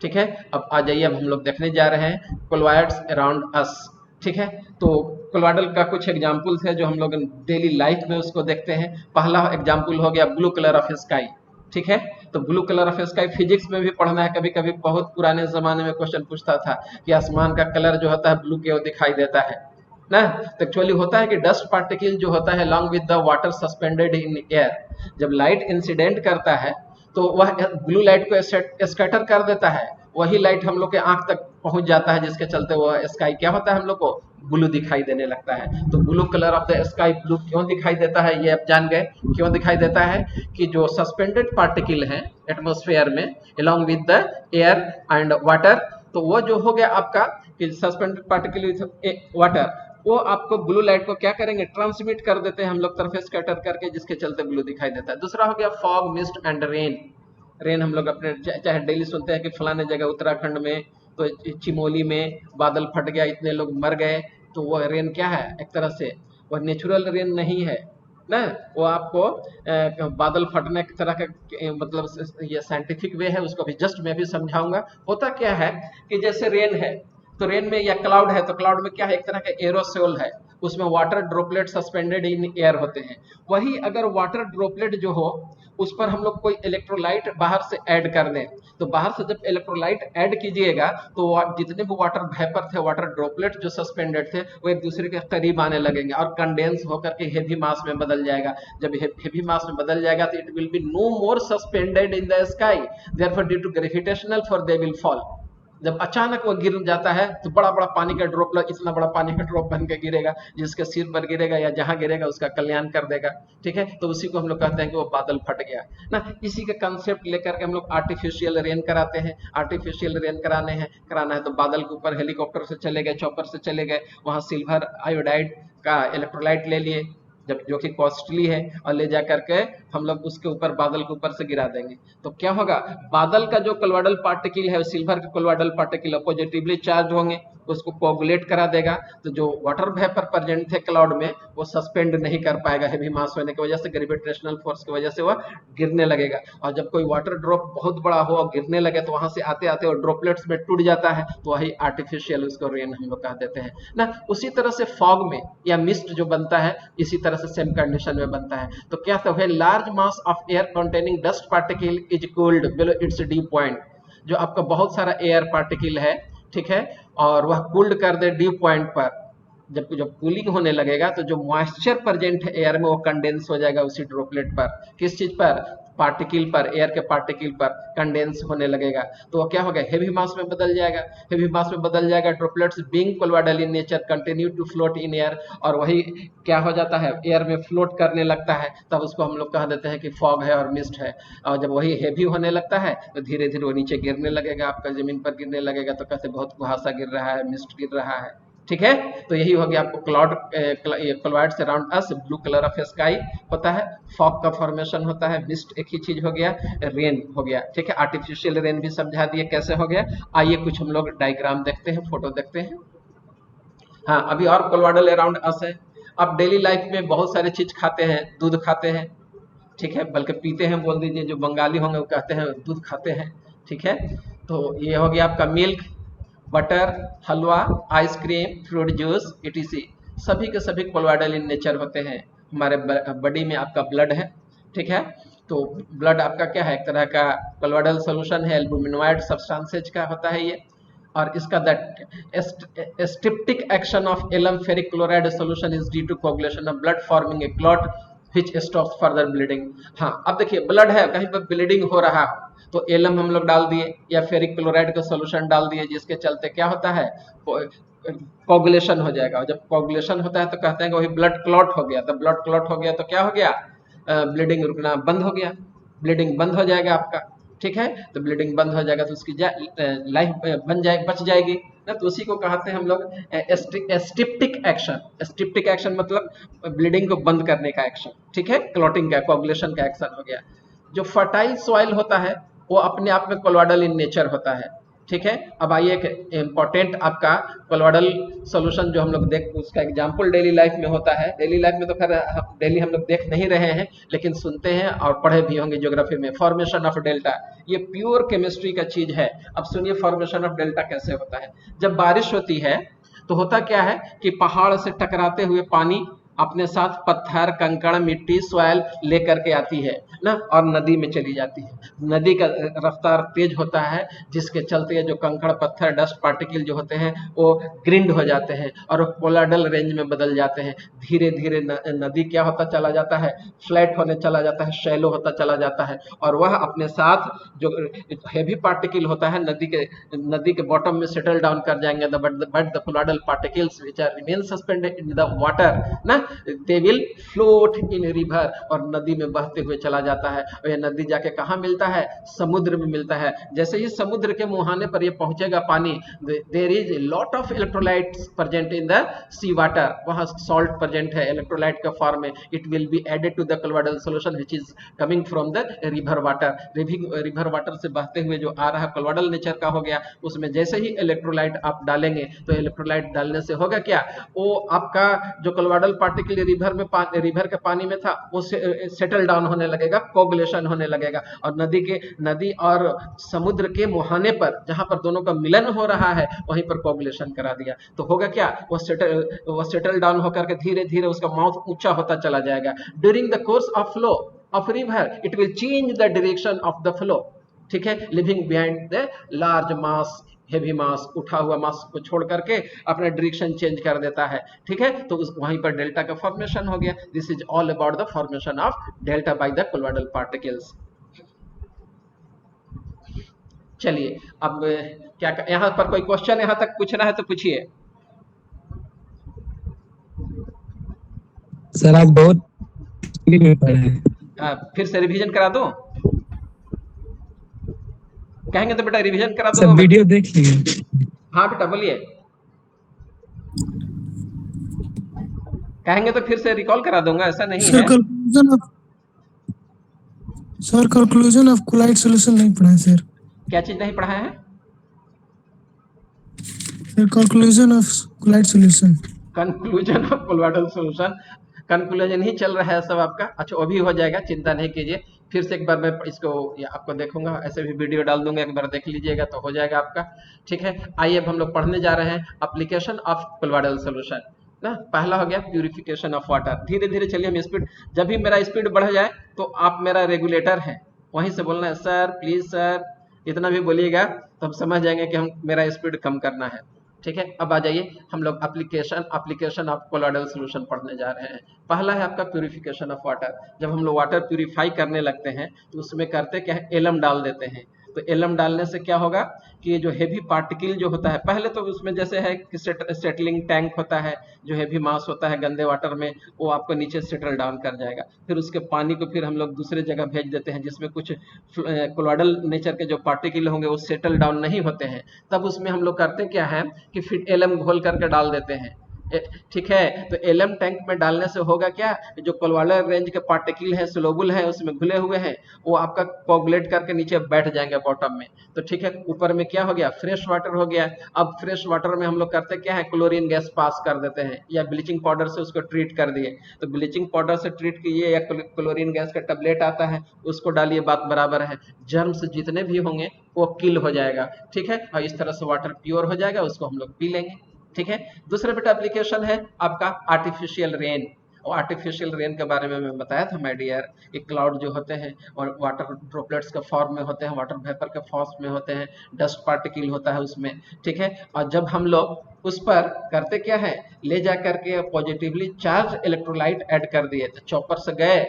ठीक है, अब आ जाइए, अब हम लोग देखने जा रहे हैं कोलॉइड्स अराउंड अस। ठीक है, तो कोलॉइडल का कुछ एग्जांपल्स है जो हम लोग डेली लाइफ में उसको देखते हैं। पहला एग्जांपल हो गया ब्लू कलर ऑफ स्काई। ठीक है, तो blue colour of sky physics में भी पढ़ना है, कभी कभी बहुत पुराने जमाने में क्वेश्चन पूछता था कि आसमान का कलर जो होता है ब्लू क्यों दिखाई देता है ना। तो एक्चुअली होता है कि डस्ट पार्टिकल जो होता है along with the water suspended in air, जब लाइट इंसिडेंट करता है तो वह ब्लू लाइट को स्कैटर कर देता है, वही लाइट हम लोग के आंख तक पहुंच जाता है, जिसके चलते वह स्काई क्या होता है, हम लोग को ब्लू दिखाई देने लगता है। तो blue colour of the sky blue क्यों दिखाई देता है, ये आप जान गए क्यों दिखाई देता है, कि जो सस्पेंडेड पार्टिकल है एटमॉस्फेयर में along with the air and water, तो वो जो हो गया आपका कि सस्पेंडेड पार्टिकल विद वाटर, वो आपको ब्लू लाइट को क्या करेंगे, ट्रांसमिट कर देते हैं हम लोग तरफ स्कैटर करके, जिसके चलते ब्लू दिखाई देता है। दूसरा हो गया fog, mist and rain. Rain हम लोग अपने चाहे डेली सुनते हैं कि फलाने जगह उत्तराखंड में तो चिमोली में बादल फट गया, इतने लोग मर गए, तो वो रेन क्या है, एक तरह से वह नेचुरल रेन नहीं है ना, वो आपको बादल फटने की तरह का मतलब ये साइंटिफिक वे है, उसको भी जस्ट मैं भी समझाऊंगा। होता क्या है कि जैसे रेन है, तो रेन में या क्लाउड है, तो क्लाउड में क्या है, एक तरह का एरोसोल है, उसमें water droplet suspended in air होते हैं। वही अगर वाटर ड्रॉपलेट जो हो उस पर हम लोग कोई इलेक्ट्रोलाइट बाहर से ऐड कर दें, तो बाहर से जब इलेक्ट्रोलाइट ऐड कीजिएगा तो जितने भी वाटर वेपर थे, वाटर ड्रॉपलेट जो सस्पेंडेड थे, वो एक दूसरे के करीब आने लगेंगे और कंडेंस होकर के हेवी मास में बदल जाएगा। जब हेवी मास में बदल जाएगा तो it will be no more suspended in the sky, therefore due to gravitational force they will fall. जब अचानक वो गिर जाता है तो बड़ा बड़ा पानी का ड्रॉप, इतना बड़ा पानी का ड्रॉप बन के गिरेगा, जिसके सिर पर गिरेगा या जहां गिरेगा उसका कल्याण कर देगा। ठीक है, तो उसी को हम लोग कहते हैं कि वो बादल फट गया ना। इसी का कंसेप्ट लेकर के हम लोग आर्टिफिशियल रेन कराते हैं। आर्टिफिशियल रेन कराना है तो बादल के ऊपर हेलीकॉप्टर से चले गए, चॉपर से चले गए, वहां सिल्वर आयोडाइड का इलेक्ट्रोलाइट ले लिए, जब जो कि कॉस्टली है, और ले जा करके हम लोग उसके ऊपर बादल के ऊपर से गिरा देंगे, तो क्या होगा, बादल का जो कोलोइडल पार्टिकल है, सिल्वर के कोलोइडल पार्टिकल पॉजिटिवली चार्ज होंगे, उसको कोगुलेट करा देगा, तो जो वाटर वेपर प्रेजेंट थे क्लाउड में वो सस्पेंड नहीं कर पाएगा हेवी मास होने की वजह से, ग्रेविटेशनल फोर्स की वजह से वह गिरने लगेगा। और जब कोई वाटर ड्रॉप बहुत बड़ा हो और गिरने लगे तो वहां से आते आते वो ड्रॉपलेट्स में टूट जाता है, तो वही आर्टिफिशियल उसको रेन हम लोग कह देते हैं ना। उसी तरह से फॉग में या मिस्ट जो बनता है इसी तरह से सेम कंडीशन में बनता है। तो क्या था, large mass of air containing dust particle is cooled below it's D point, जो आपका बहुत सारा एयर पार्टिकल है, ठीक है, और वह कूल्ड कर दे डी पॉइंट पर, जब जब कूलिंग होने लगेगा तो जो मॉइस्चर प्रेजेंट है एयर में वो कंडेंस हो जाएगा उसी ड्रॉपलेट पर, किस चीज पर, पार्टिकल पर, एयर के पार्टिकल पर कंडेंस होने लगेगा, तो वो क्या होगा, हेवी मास में बदल जाएगा। हेवी मास में बदल जाएगा, droplets being colloidal in nature continue to float in air, और वही क्या हो जाता है, एयर में फ्लोट करने लगता है, तब उसको हम लोग कह देते हैं कि फॉग है और मिस्ट है। और जब वही हेवी होने लगता है तो धीरे धीरे वो नीचे गिरने लगेगा, आपका जमीन पर गिरने लगेगा, तो कहते बहुत कुहासा गिर रहा है, मिस्ट गिर रहा है, ठीक है। तो यही हो गया आपको cloud, clouds around us, blue colour of sky होता है, फॉग का फॉर्मेशन होता है, मिस्ट एक ही चीज हो गया, रेन हो गया, ठीक है। आर्टिफिशियल रेन भी समझा दिए कैसे हो गया। आइए कुछ हम लोग डायग्राम देखते हैं, फोटो देखते हैं। हाँ, अभी और क्लाउडल अराउंड अस है। आप डेली लाइफ में बहुत सारे चीज खाते हैं, दूध खाते हैं, ठीक है, बल्कि पीते हैं बोल दीजिए, जो बंगाली होंगे वो कहते हैं दूध खाते हैं, ठीक है। तो ये हो गया आपका मिल्क, बटर, हलवा, आइसक्रीम, फ्रूट जूस इटीसी, सभी के सभी कोलोइडल इन नेचर होते हैं। हमारे बॉडी में आपका ब्लड है, ठीक है, तो ब्लड आपका क्या है, एक तरह का कोलोइडल सॉल्यूशन है, एल्बुमिनॉइड सब्सटेंसेज का होता है ये, और इसका that styptic action of alum ferric chloride solution is due to coagulation of blood forming a clot which stops further bleeding. हाँ, अब देखिए ब्लड है, कहीं पर ब्लीडिंग हो रहा हो तो एलम हम लोग डाल दिए या फेरिक क्लोराइड का सॉल्यूशन डाल दिए, जिसके चलते क्या होता है, कोगुलेशन हो जाएगा। और जब कोगुलेशन होता है तो कहते हैं कि वही ब्लड क्लॉट हो गया, तो ब्लड क्लॉट हो गया तो क्या हो गया, ब्लीडिंग रुकना बंद हो गया, ब्लीडिंग बंद हो जाएगा आपका, ठीक है। तो ब्लीडिंग बंद हो जाएगा तो उसकी लाइफ बच जाएगी ना। तो उसी को कहते हैं हम लोग स्टिप्टिक एक्शन। स्टिप्टिक एक्शन मतलब ब्लीडिंग को बंद करने का एक्शन, ठीक है, क्लॉटिंग का, कोगुलेशन का एक्शन हो गया। जो फर्टाइल सॉइल होता है वो अपने आप में कोलोइडल इन नेचर होता है, ठीक है। अब आइए एक इम्पोर्टेंट आपका कोलोइडल सॉल्यूशन जो हम लोग देख, उसका एग्जांपल डेली लाइफ में होता है। डेली लाइफ में तो खैर डेली हम लोग देख नहीं रहे हैं, लेकिन सुनते हैं और पढ़े भी होंगे ज्योग्राफी में। फॉर्मेशन ऑफ डेल्टा, ये प्योर केमिस्ट्री का चीज है। अब सुनिए फॉर्मेशन ऑफ डेल्टा कैसे होता है। जब बारिश होती है तो होता क्या है कि पहाड़ से टकराते हुए पानी अपने साथ पत्थर, कंकड़, मिट्टी, सॉइल लेकर के आती है ना, और नदी में चली जाती है। नदी का रफ्तार तेज होता है, जिसके चलते जो कंकड़, पत्थर, डस्ट पार्टिकल जो होते हैं वो ग्रिंड हो जाते हैं और कोलोइडल रेंज में बदल जाते हैं। धीरे धीरे नदी क्या होता चला जाता है, फ्लैट होने चला जाता है, शैलो होता चला जाता है, और वह अपने साथ जो हेवी पार्टिकल होता है नदी के बॉटम में सेटल डाउन कर जाएंगे। But the colloidal particles which are remain suspended in the water ना, they will float in river, और नदी में बहते हुए चला जाता है। और यह नदी जाके कहाँ मिलता है, समुद्र में मिलता है। जैसे ही समुद्र के मुहाने पर ये पहुंचेगा पानी, there is a lot of electrolytes present in the sea water, वहाँ सॉल्ट प्रेजेंट है इलेक्ट्रोलाइट के फॉर्म में। it will be added to the colloidal solution which is coming from the river water। River water से बहते हुए जो आ रहा कोलोइडल नेचर का हो गया, उसमें जैसे ही इलेक्ट्रोलाइट आप डालेंगे तो इलेक्ट्रोलाइट डालने से होगा क्या, वो आपका जो कोलोइडल पार्टिकल रिवर के पानी में था वो सेटल डाउन होने लगेगा, कोगुलेशन होने लगेगा, और नदी और समुद्र के मुहाने पर जहां पर दोनों का मिलन हो रहा है वहीं पर कोगुलेशन करा दिया। तो होगा क्या, वो सेटल डाउन होकर के धीरे धीरे उसका माउथ ऊंचा होता चला जाएगा। During the course of flow of river it will change the direction of the flow, ठीक है, living behind the large mass, heavy mass, उठा हुआ मास को छोड़ करके अपना डायरेक्शन चेंज कर देता है, ठीक है। तो वहीं पर डेल्टा का फॉर्मेशन हो गया। This is all about the formation of delta by the colloidal particles. चलिए अब क्या यहाँ पर कोई क्वेश्चन यहाँ तक पूछना है तो पूछिए। सर आज बहुत फिर से रिवीजन करा दो, कहेंगे तो बेटा रिवीजन करा दो। सब वीडियो देख लिए। हाँ बेटा बोलिए, कहेंगे तो फिर से रिकॉल करा दूंगा, ऐसा नहीं है। Sir conclusion of colloid solution नहीं पढ़ा है सर। क्या चीज नहीं पढ़ा है? Sir conclusion of colloid solution. Conclusion of colloidal solution, conclusion ही चल रहा है सब आपका। अच्छा, वो भी हो जाएगा, चिंता नहीं कीजिए। फिर से एक बार मैं इसको आपको देखूंगा, ऐसे भी वीडियो डाल दूंगा, एक बार देख लीजिएगा तो हो जाएगा आपका। ठीक है, आइए अब हम लोग पढ़ने जा रहे हैं एप्लीकेशन ऑफ कोलॉइडल सॉल्यूशन ना। पहला हो गया प्यूरिफिकेशन ऑफ वाटर। धीरे धीरे चलिए हम स्पीड, जब भी मेरा स्पीड बढ़ जाए तो आप मेरा रेगुलेटर है, वहीं से बोलना है सर प्लीज सर, इतना भी बोलिएगा तो हम समझ जाएंगे कि हम मेरा स्पीड कम करना है। ठीक है, अब आ जाइए हम लोग एप्लीकेशन ऑफ कोलॉइडल सॉल्यूशन पढ़ने जा रहे हैं। पहला है आपका प्यूरिफिकेशन ऑफ वाटर। जब हम लोग वाटर प्यूरिफाई करने लगते हैं तो उसमें करते क्या है, एलम डाल देते हैं। तो एलम डालने से क्या होगा कि जो हेवी पार्टिकल जो होता है, पहले तो उसमें जैसे है कि सेटलिंग टैंक होता है, जो हेवी मास होता है गंदे वाटर में, वो आपको नीचे सेटल डाउन कर जाएगा। फिर उसके पानी को फिर हम लोग दूसरे जगह भेज देते हैं जिसमें कुछ कोलॉइडल नेचर के जो पार्टिकल होंगे वो सेटल डाउन नहीं होते हैं। तब उसमें हम लोग करते क्या है कि फिर एलएम घोल करके डाल देते हैं। ठीक है, तो एलएम टैंक में डालने से होगा क्या, जो कोलॉइडल रेंज के पार्टिकल है, सोलुबल है, उसमें घुले हुए हैं, वो आपका कोगुलेट करके नीचे बैठ जाएंगे बॉटम में। तो ठीक है, ऊपर में क्या हो गया, फ्रेश वाटर हो गया। अब फ्रेश वाटर में हम लोग करते क्या है, क्लोरीन गैस पास कर देते हैं या ब्लीचिंग पाउडर से उसको ट्रीट कर दिए। तो ब्लीचिंग पाउडर से ट्रीट कीजिए या क्लोरीन गैस का टैबलेट आता है उसको डालिए, बात बराबर है। जर्म्स जितने भी होंगे वो किल हो जाएगा। ठीक है, और इस तरह से वाटर प्योर हो जाएगा, उसको हम लोग पी लेंगे। ठीक है, दूसरा बेटा एप्लीकेशन है आपका आर्टिफिशियल रेन। और आर्टिफिशियल रेन के बारे में मैं बताया था माय डियर, ये क्लाउड जो होते हैं और वाटर ड्रॉपलेट्स के फॉर्म में होते हैं, वाटर वेपर के फॉर्म में होते हैं, डस्ट पार्टिकल होता है उसमें। ठीक है, और जब हम लोग उस पर करते क्या है, ले जा करके पॉजिटिवली चार्ज इलेक्ट्रोलाइट ऐड कर दिए, तो चॉपर से गए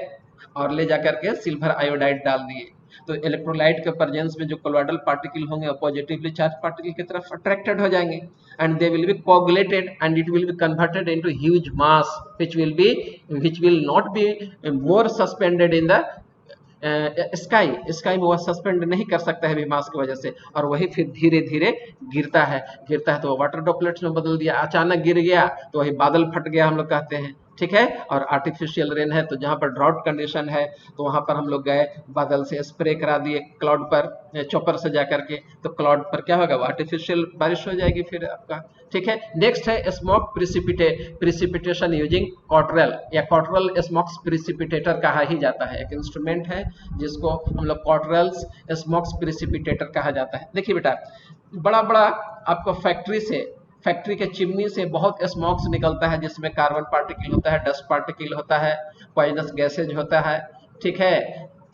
और ले जा करके सिल्वर आयोडाइड डाल दिए। तो इलेक्ट्रोलाइट के प्रेजेंस में जो कोलॉइडल पार्टिकल होंगे पॉजिटिवली चार्ज पार्टिकल की तरफ अट्रैक्टेड हो जाएंगे, and they will be coagulated and it will be converted into huge mass which will not be more suspended in the sky में वह सस्पेंड नहीं कर सकता है मास की वजह से, और वही फिर धीरे धीरे गिरता है तो वाटर ड्रॉपलेट्स में बदल दिया। अचानक गिर गया तो वही बादल फट गया हम लोग कहते हैं। ठीक है, और आर्टिफिशियल रेन है तो जहां पर ड्राउट कंडीशन है तो वहां पर हम लोग गए, बादल से स्प्रे करा दिए क्लाउड पर, चॉपर से जा करके, तो क्लाउड पर क्या होगा, आर्टिफिशियल बारिश हो जाएगी फिर आपका। ठीक है, नेक्स्ट है स्मोक प्रिसिपिटेशन यूजिंग कॉटरल, या कॉटरल स्मोक्स प्रिसिपिटेटर कहा ही जाता है। एक इंस्ट्रूमेंट है जिसको हम लोग कॉटरल्स स्मोक्स प्रिसिपिटेटर कहा जाता है। देखिए बेटा, बड़ा बड़ा आपको फैक्ट्री के चिमनी से बहुत स्मोक्स निकलता है जिसमें कार्बन पार्टिकल होता है, डस्ट पार्टिकल होता है, पॉइजनस गैसेज होता है। ठीक है,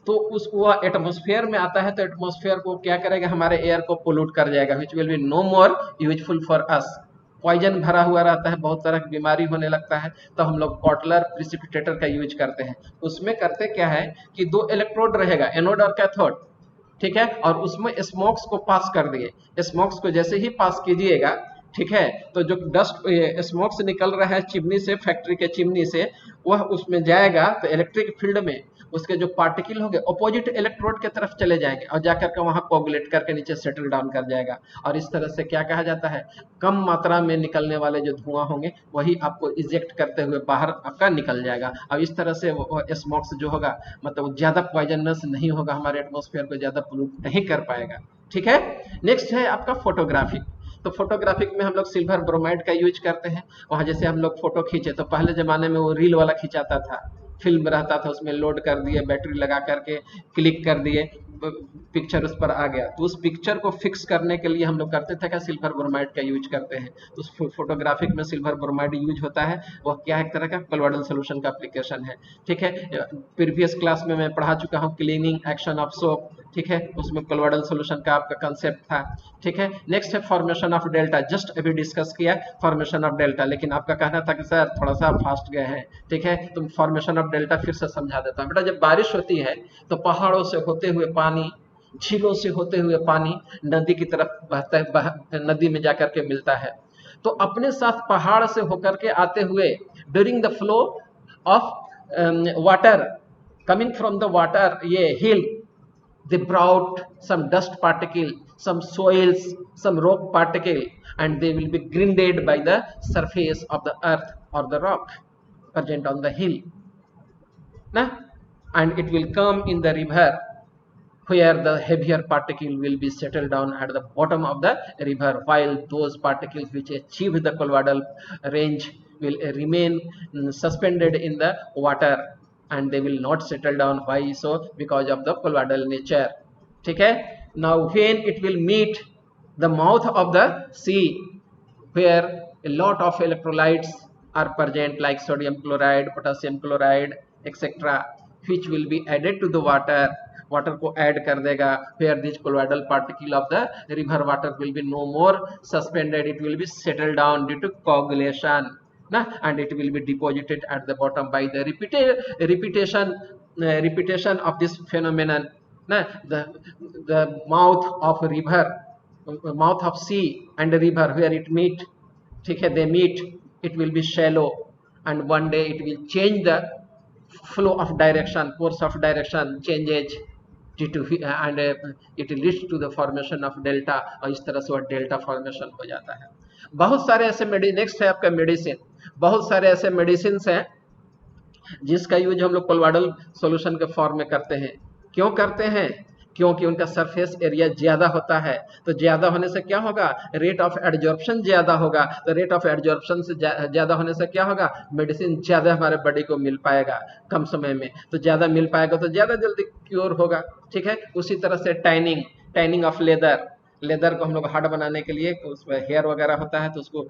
तो उसको एटमॉस्फेयर में आता है तो एटमॉस्फेयर को क्या करेगा, हमारे एयर को पोल्यूट कर जाएगा, which will be no more useful for us. Poison भरा हुआ रहता है, बहुत तरह की बीमारी होने लगता है, तो हम लोग कॉटलर प्रिसिपिटेटर का यूज करते हैं। उसमें करते क्या है कि 2 इलेक्ट्रोड रहेगा, एनोड और कैथोड। ठीक है, और उसमें स्मोक्स को पास कर दिए। स्मोक्स को जैसे ही पास कीजिएगा, ठीक है, तो जो डस्ट स्मोक्स निकल रहा है चिमनी से, फैक्ट्री के चिमनी से, वह उसमें जाएगा तो इलेक्ट्रिक फील्ड में उसके जो पार्टिकल होंगे अपोजिट इलेक्ट्रोड की तरफ चले जाएंगे और जाकर के वहां कोगुलेट करके नीचे सेटल डाउन कर जाएगा। और इस तरह से क्या कहा जाता है, कम मात्रा में निकलने वाले जो धुआं होंगे वही आपको इजेक्ट करते हुए बाहर आपका निकल जाएगा। और इस तरह से स्मोक्स जो होगा मतलब ज्यादा पॉइजनस नहीं होगा, हमारे एटमॉस्फेयर को ज्यादा पोल्यूट नहीं कर पाएगा। ठीक है, नेक्स्ट है आपका फोटोग्राफी। तो फोटोग्राफिक में हम लोग सिल्वर ब्रोमाइड का यूज करते हैं। वहां जैसे हम लोग फोटो खींचे तो पहले जमाने में वो रील वाला खींचाता था, फिल्म रहता था, उसमें लोड कर दिए, बैटरी लगा करके क्लिक कर दिए, पिक्चर उस पर आ गया। तो उस पिक्चर को फिक्स करने के लिए हम लोग करते थे क्या, सिल्वर ब्रोमाइड का यूज करते हैं। तो उस फोटोग्राफिक में सिल्वर ब्रोमाइड यूज होता है, वह क्या है, एक तरह का कोलॉइडल सॉल्यूशन का एप्लीकेशन है। ठीक है, प्रीवियस क्लास में मैं पढ़ा चुका हूँ क्लीनिंग एक्शन ऑफ सोप। ठीक है, उसमें कोलॉइडल सॉल्यूशन का आपका कंसेप्ट था। ठीक है, नेक्स्ट है फॉर्मेशन ऑफ डेल्टा, जस्ट अभी डिस्कस किया फॉर्मेशन ऑफ डेल्टा, लेकिन आपका कहना था कि सर थोड़ा सा फास्ट गए हैं। ठीक है, तो फॉर्मेशन ऑफ डेल्टा फिर से समझा देता हूँ। बेटा, जब बारिश होती है तो पहाड़ों से होते हुए पानी, झीलों से होते हुए पानी नदी की तरफ बहता है, नदी में जाकर के मिलता है। तो अपने साथ पहाड़ से होकर के आते हुए during the flow of water coming from the water, ये हिल, they brought some dust particle, some soils, some rock particle, and they will be grinded by the surface of the earth or the rock present on the hill, na? And it will come in the river where the heavier particle will be settled down at the bottom of the river, while those particles which achieve the colloidal range will remain suspended in the water and they will not settle down. Why so? Because of the colloidal nature. ठीक है. Now when it will meet the mouth of the sea, where a lot of electrolytes are present like sodium chloride, potassium chloride, etc., which will be added to the water. Water को ऐड कर देगा, where this colloidal particle of the river water will be no more suspended, it will be settled down due to coagulation, na, and it will be deposited at the bottom by the repetition of this phenomenon. Na, the mouth of river, mouth of sea and the river where it meet, ठीक है, they meet, it will be shallow and one day it will change the flow of direction, course of direction changes due to and it leads to the formation of delta, और इस तरह से वह डेल्टा फॉर्मेशन हो जाता है. बहुत सारे ऐसे नेक्स्ट है आपका मेडिसिन. बहुत सारे ऐसे मेडिसिन हैं जिसका यूज हम लोग कोलोइडल सॉल्यूशन के फॉर्म में करते हैं. क्यों करते हैं? क्योंकि उनका सरफेस एरिया ज्यादा होता है. तो ज्यादा होने से क्या होगा? रेट ऑफ एडजॉर्प्शन ज्यादा होगा. तो रेट ऑफ एडजॉर्प्शन से ज्यादा होने से क्या होगा? मेडिसिन ज्यादा हमारे बॉडी को मिल पाएगा कम समय में. तो ज्यादा मिल पाएगा तो ज्यादा जल्दी क्योर होगा. ठीक है. उसी तरह से टाइनिंग ऑफ लेदर को हम लोग हार्ड बनाने के लिए, उसमें हेयर वगैरह होता है तो उसको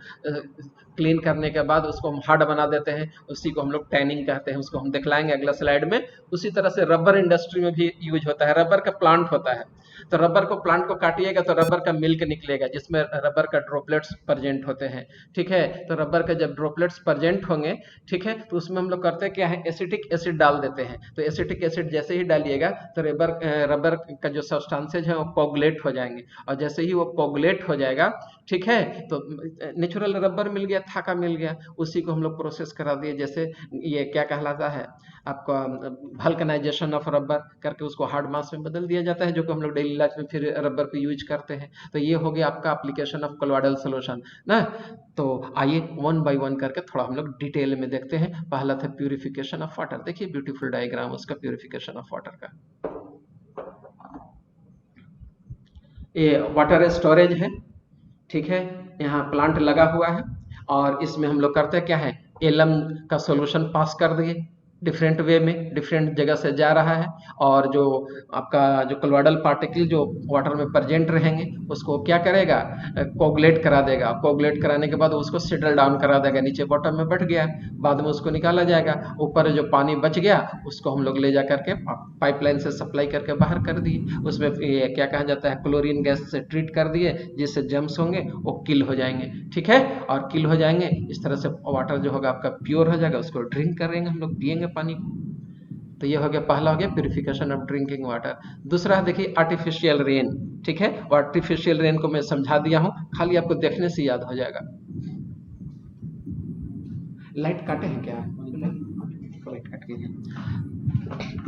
क्लीन करने के बाद उसको हम हार्ड बना देते हैं, उसी को हम लोग टैनिंग कहते हैं. उसको हम दिखलाएंगे अगला स्लाइड में. उसी तरह से रबर इंडस्ट्री में भी यूज होता है. रबर का प्लांट होता है तो रबर को प्लांट को काटिएगा तो रबर का मिल्क निकलेगा जिसमें रबर का ड्रॉपलेट्स प्रेजेंट होते हैं. ठीक है. तो रबर का जब ड्रॉपलेट्स प्रेजेंट होंगे, ठीक है, तो उसमें हम लोग करते क्या है, एसिटिक एसिड डाल देते हैं. तो एसिटिक एसिड जैसे ही डालिएगा तो रबर का जो सब्सटेंसेज है वो कोगुलेट हो जाएंगे, और जैसे ही वो कोगुलेट हो जाएगा, ठीक है, तो नेचुरल रबर मिल गया, थाका मिल गया. उसी को हम लोग प्रोसेस करा दिए. जैसे ये क्या कहलाता है आपका वल्कनाइजेशन ऑफ रबर करके उसको हार्ड मास में बदल दिया जाता है, जो कि हम लोग डेली लाइफ में फिर रबर को यूज करते हैं. तो ये हो गया आपका एप्लीकेशन ऑफ कोलोइडल सॉल्यूशन ना. तो आइए वन बाय वन करके थोड़ा हम लोग डिटेल में देखते हैं. पहला था प्यूरिफिकेशन ऑफ वाटर. देखिए ब्यूटीफुल डायग्राम उसका प्यूरिफिकेशन ऑफ वाटर का. ये वाटर स्टोरेज है. ठीक है. यहाँ प्लांट लगा हुआ है और इसमें हम लोग करते क्या है, एलम का सॉल्यूशन पास कर दिए डिफरेंट वे में, डिफरेंट जगह से जा रहा है, और जो आपका जो कोलोइडल पार्टिकल जो वाटर में प्रेजेंट रहेंगे उसको क्या करेगा, कोगुलेट करा देगा. कोगुलेट कराने के बाद उसको सेटल डाउन करा देगा. नीचे बॉटम में बैठ गया, बाद में उसको निकाला जाएगा. ऊपर जो पानी बच गया उसको हम लोग ले जा करके पाइपलाइन से सप्लाई करके बाहर कर दिए. उसमें ये क्या कहा जाता है, क्लोरीन गैस से ट्रीट कर दिए, जिससे जर्म्स होंगे वो किल हो जाएंगे. ठीक है. और किल हो जाएंगे इस तरह से वाटर जो होगा आपका प्योर हो जाएगा. उसको ड्रिंक करेंगे हम लोग, पिएंगे पानी को. तो ये हो गया, पहला हो गया प्यूरिफिकेशन ऑफ ड्रिंकिंग वाटर. दूसरा देखिए आर्टिफिशियल रेन. ठीक है. और आर्टिफिशियल रेन को मैं समझा दिया हूं, खाली आपको देखने से याद हो जाएगा. लाइट काटे हैं क्या? लाइट काट के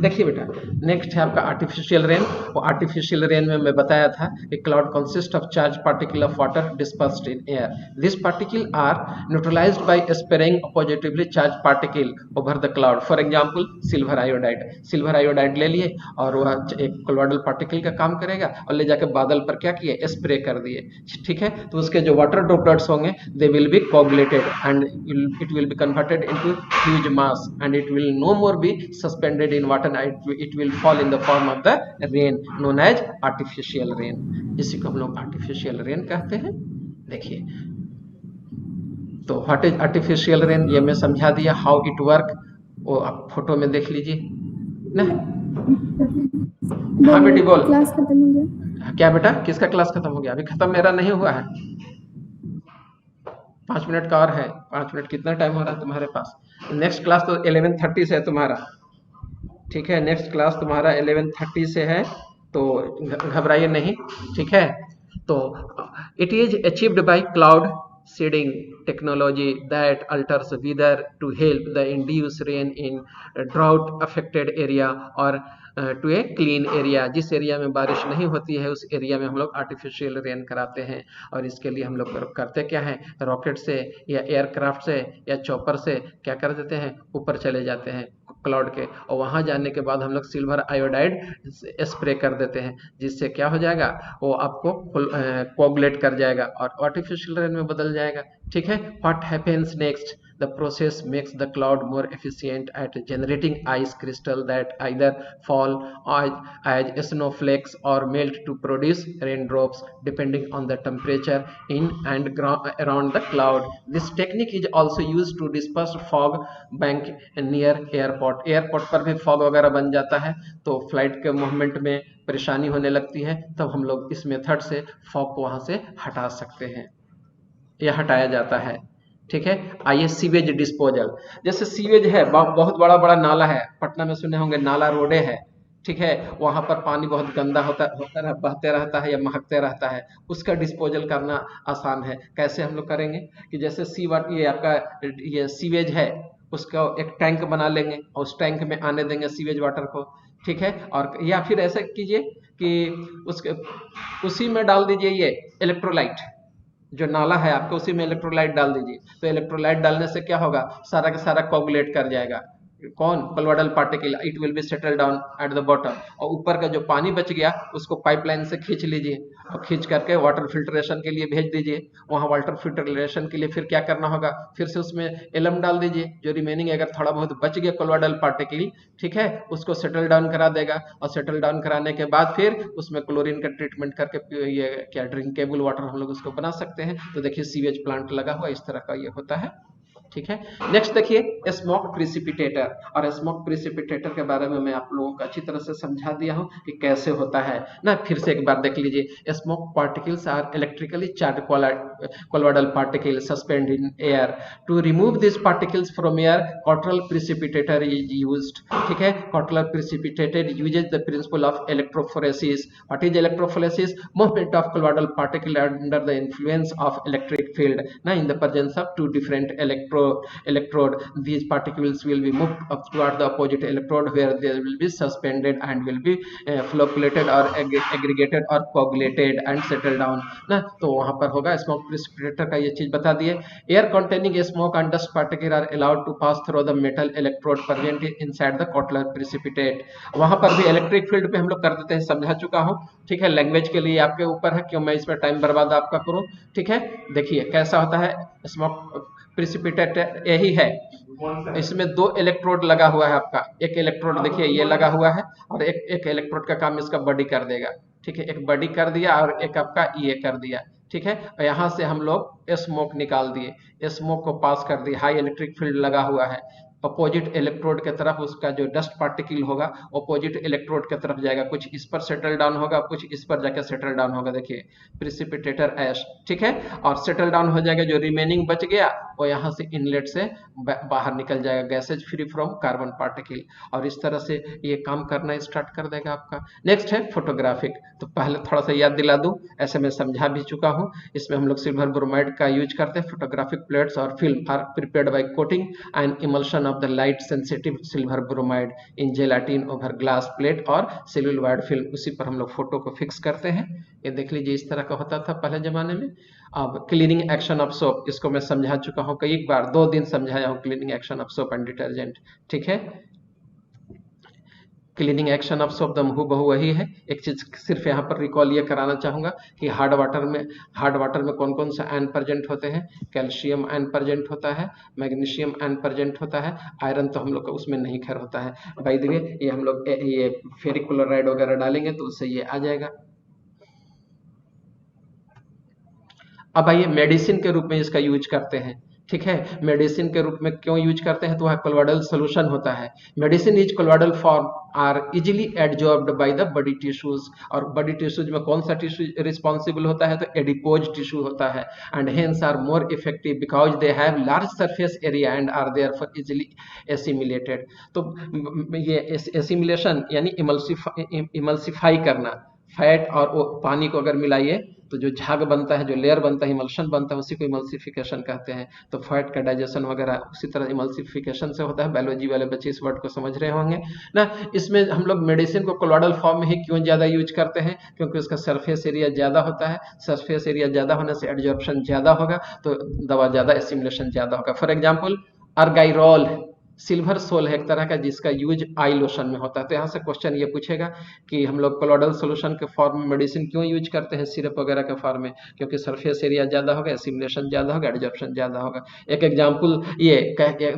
देखिए बेटा. नेक्स्ट है आपका आर्टिफिशियल रेन. वो आर्टिफिशियल रेन में मैं बताया था कि cloud consist of charge particle of water dispersed in air. This particle are neutralized by spraying positively charge particle over the cloud. For example silver iodide. Silver iodide ले लिए और वह एक कोलोइडल पार्टिकल का काम करेगा और ले जाकर बादल पर क्या किए, स्प्रे कर दिए. ठीक है. तो उसके जो वाटर ड्रॉपलेट्स होंगे they will be coagulated and it will be converted into huge mass and it will no more be suspended in water. It will fall in the form of the rain known as artificial rain. इसी को हम लोग artificial rain कहते हैं. देखिए तो व्हाट इज आर्टिफिशियल रेन ये मैं समझा दिया. हाउ इट वर्क वो आप फोटो में देख लीजिए ना. हाँ बेटी बोल. क्लास खत्म हो गया क्या बेटा, किसका क्लास खत्म हो गया? अभी खत्म मेरा नहीं हुआ है. 5 मिनट का और है. 5 मिनट कितना टाइम हो रहा है तुम्हारे पास? नेक्स्ट क्लास तो 11:30 से है तुम्हारा. ठीक है. नेक्स्ट क्लास तुम्हारा 11:30 से है, तो घबराइए नहीं. ठीक है. तो it is achieved by cloud seeding technology that alters weather to help the induce rain in drought affected area और टू ए क्लीन एरिया. जिस एरिया में बारिश नहीं होती है उस एरिया में हम लोग आर्टिफिशियल रेन कराते हैं. और इसके लिए हम लोग करते क्या है, रॉकेट से या एयरक्राफ्ट से या चॉपर से क्या कर देते हैं, ऊपर चले जाते हैं, क्लाउड के, और वहां जाने के बाद हम लोग सिल्वर आयोडाइड स्प्रे कर देते हैं, जिससे क्या हो जाएगा, वो आपको कोगुलेट कर जाएगा और आर्टिफिशियल रेन में बदल जाएगा। ठीक है, what happens next, the process makes the cloud more efficient at generating ice crystal that either fall as snowflakes or melt to produce raindrops depending on the temperature in and around the cloud. This technique is also used to disperse fog bank near airport. Airport पर भी fog वगैरह बन जाता है, तो फ्लाइट के मूवमेंट में परेशानी होने लगती है, तब हम लोग इस मेथड से fog को वहां से हटा सकते हैं, यह हटाया जाता है। ठीक है, आइए सीवेज डिस्पोजल। जैसे सीवेज है, बहुत बड़ा बड़ा नाला है, पटना में सुने होंगे नाला रोडे है। ठीक है, वहां पर पानी बहुत गंदा बहते रहता है या महकते रहता है, उसका डिस्पोजल करना आसान है। कैसे हम लोग करेंगे कि जैसे ये आपका ये सीवेज है, उसका एक टैंक बना लेंगे और उस टैंक में आने देंगे सीवेज वाटर को। ठीक है, और या फिर ऐसा कीजिए कि उसी में डाल दीजिए ये इलेक्ट्रोलाइट, जो नाला है आपको उसी में इलेक्ट्रोलाइट डाल दीजिए, तो इलेक्ट्रोलाइट डालने से क्या होगा, सारा का सारा कोगुलेट कर जाएगा। कौन, colloidal particle, it will be settle down at the bottom, और ऊपर का जो पानी बच गया उसको पाइपलाइन से खींच लीजिए और खींच करके वाटर फिल्ट्रेशन के लिए भेज दीजिए। वहां वाटर फिल्ट्रेशन के लिए फिर क्या करना होगा, फिर से उसमें एलम डाल दीजिए, जो रिमेनिंग अगर थोड़ा बहुत बच गया कोलोइडल पार्टिकल, ठीक है, उसको सेटल डाउन करा देगा, और सेटल डाउन कराने के बाद फिर उसमें क्लोरीन का ट्रीटमेंट करके ये क्या ड्रिंकेबल वाटर हम लोग उसको बना सकते हैं। तो देखिए सीवेज प्लांट लगा हुआ इस तरह का ये होता है। ठीक है, नेक्स्ट देखिए स्मोक प्रिसिपिटेटर, और स्मोक प्रिसिपिटेटर के बारे में मैं आप लोगों को अच्छी तरह से समझा दिया हूं कि कैसे होता है ना, फिर से एक बार देख लीजिए। Smoke particles are electrically charge colloidal particles suspended in air. To remove these particles from air, Cottrell precipitator is used. ठीक है, Cottrell precipitator uses the principle of electrophoresis. What is electrophoresis? Movement of colloidal particle under the influence of electric field. Now in the presence of two different electrode, these particles will be moved up toward the opposite electrode where they will be suspended and will be flocculated or aggregated or coagulated and settle down ना, तो वहां पर होगा स्मोक प्रिसिपिटेटर का ये चीज बता दिए। Air containing smoke and dust particle are allowed to pass through the metal electrode present inside the Cottrell precipitate. वहां पर भी इलेक्ट्रिक फील्ड पे हम लोग कर देते हैं, समझा चुका हूं। ठीक है, लैंग्वेज के लिए आपके ऊपर है, क्यों मैं इसमें टाइम बर्बाद आपका करूं। ठीक है, देखिए कैसा होता है स्मोक प्रिसिपिटेटर, यही है, इसमें दो इलेक्ट्रोड लगा हुआ है आपका, एक इलेक्ट्रोड देखिए ये लगा हुआ है, और एक इलेक्ट्रोड का काम इसका बॉडी कर देगा। ठीक है, एक बॉडी कर दिया और एक आपका ये कर दिया। ठीक है, और यहाँ से हम लोग स्मोक निकाल दिए, स्मोक को पास कर दिए, हाई इलेक्ट्रिक फील्ड लगा हुआ है, अपोजिट इलेक्ट्रोड के तरफ उसका जो डस्ट पार्टिकल होगा अपोजिट इलेक्ट्रोड के तरफ जाएगा, कुछ इस पर सेटल डाउन होगा, कुछ इस पर जाकर सेटल डाउन होगा। देखिए प्रिसिपिटेटर ऐश, ठीक है, और सेटल डाउन हो जाएगा, जो रिमेनिंग बच गया वो यहाँ से इनलेट से बाहर निकल जाएगा, gases free from carbon particle, और इस तरह से ये काम करना स्टार्ट कर देगा आपका। नेक्स्ट है फोटोग्राफिक, तो पहले थोड़ा सा याद दिला दूं, ऐसे मैं समझा भी चुका हूं। इसमें हम लोग सिल्वर ब्रोमाइड का यूज करते हैं। फोटोग्राफिक प्लेट्स और film are prepared by coating and emulsion of the light sensitive silver bromide in gelatin over glass plate और celluloid film, उसी पर हम लोग फोटो को फिक्स करते हैं। ये देख लीजिए इस तरह का होता था पहले जमाने में। अब क्लीनिंग एक्शन ऑफ सोप, इसको मैं समझा चुका हूँ कई बार, 2 दिन समझाया हूँ cleaning action of soap and detergent. ठीक है, क्लीनिंग एक्शन ऑफ सोप दमहू बहु वही है। एक चीज सिर्फ यहाँ पर रिकॉल ये कराना चाहूंगा कि हार्ड वाटर में कौन कौन सा आयन प्रेजेंट होते हैं। कैल्शियम आयन प्रेजेंट होता है, मैग्नीशियम आयन प्रेजेंट होता है, आयरन तो हम लोग का उसमें नहीं खैर होता है। बाय द वे ये हम लोग ये फेरिक क्लोराइड वगैरह डालेंगे तो उससे ये आ जाएगा। अब आइए मेडिसिन के रूप में इसका यूज करते हैं। ठीक है, मेडिसिन के रूप में क्यों यूज करते हैं, तो वह कोलोइडल सोल्यूशन होता है। Medicine is colloidal form are easily adsorbed by the body tissues, और बॉडी टिश्यूज में कौन सा टिश्यू रिस्पॉन्सिबल होता है, तो एडिपोज टिश्यू होता है। And hence are more effective because they have large surface area and are therefore easily assimilated. तो ये एसिमिलेशन यानी इमल्सिफाई करना, फैट और पानी को अगर मिलाइए तो जो झाग बनता है, जो लेयर बनता है, इमल्शन बनता है, उसी को इमल्सिफिकेशन कहते हैं। तो फैट का डाइजेशन वगैरह उसी तरह इमल्सिफिकेशन से होता है। बायोलॉजी वाले बच्चे इस वर्ड को समझ रहे होंगे ना। इसमें हम लोग मेडिसिन को कोलोइडल फॉर्म में ही क्यों ज्यादा यूज करते हैं, क्योंकि उसका सरफेस एरिया ज्यादा होता है। सरफेस एरिया ज्यादा होने से एडजॉर्प्शन ज्यादा होगा, तो दवा ज्यादा, एसिमिलेशन ज्यादा होगा। फॉर एग्जाम्पल अर्गाइरोल, सिल्वर सोल है एक तरह का जिसका यूज आई लोशन में होता है। तो यहाँ से क्वेश्चन ये पूछेगा कि हम लोग कोलोइडल सोल्यूशन के फॉर्म में मेडिसिन क्यों यूज करते हैं सिरप वगैरह के फॉर्म में, क्योंकि सरफेस एरिया ज़्यादा होगा, सिमुलेशन ज़्यादा होगा, एब्जॉर्प्शन ज़्यादा होगा। एक एग्जाम्पल ये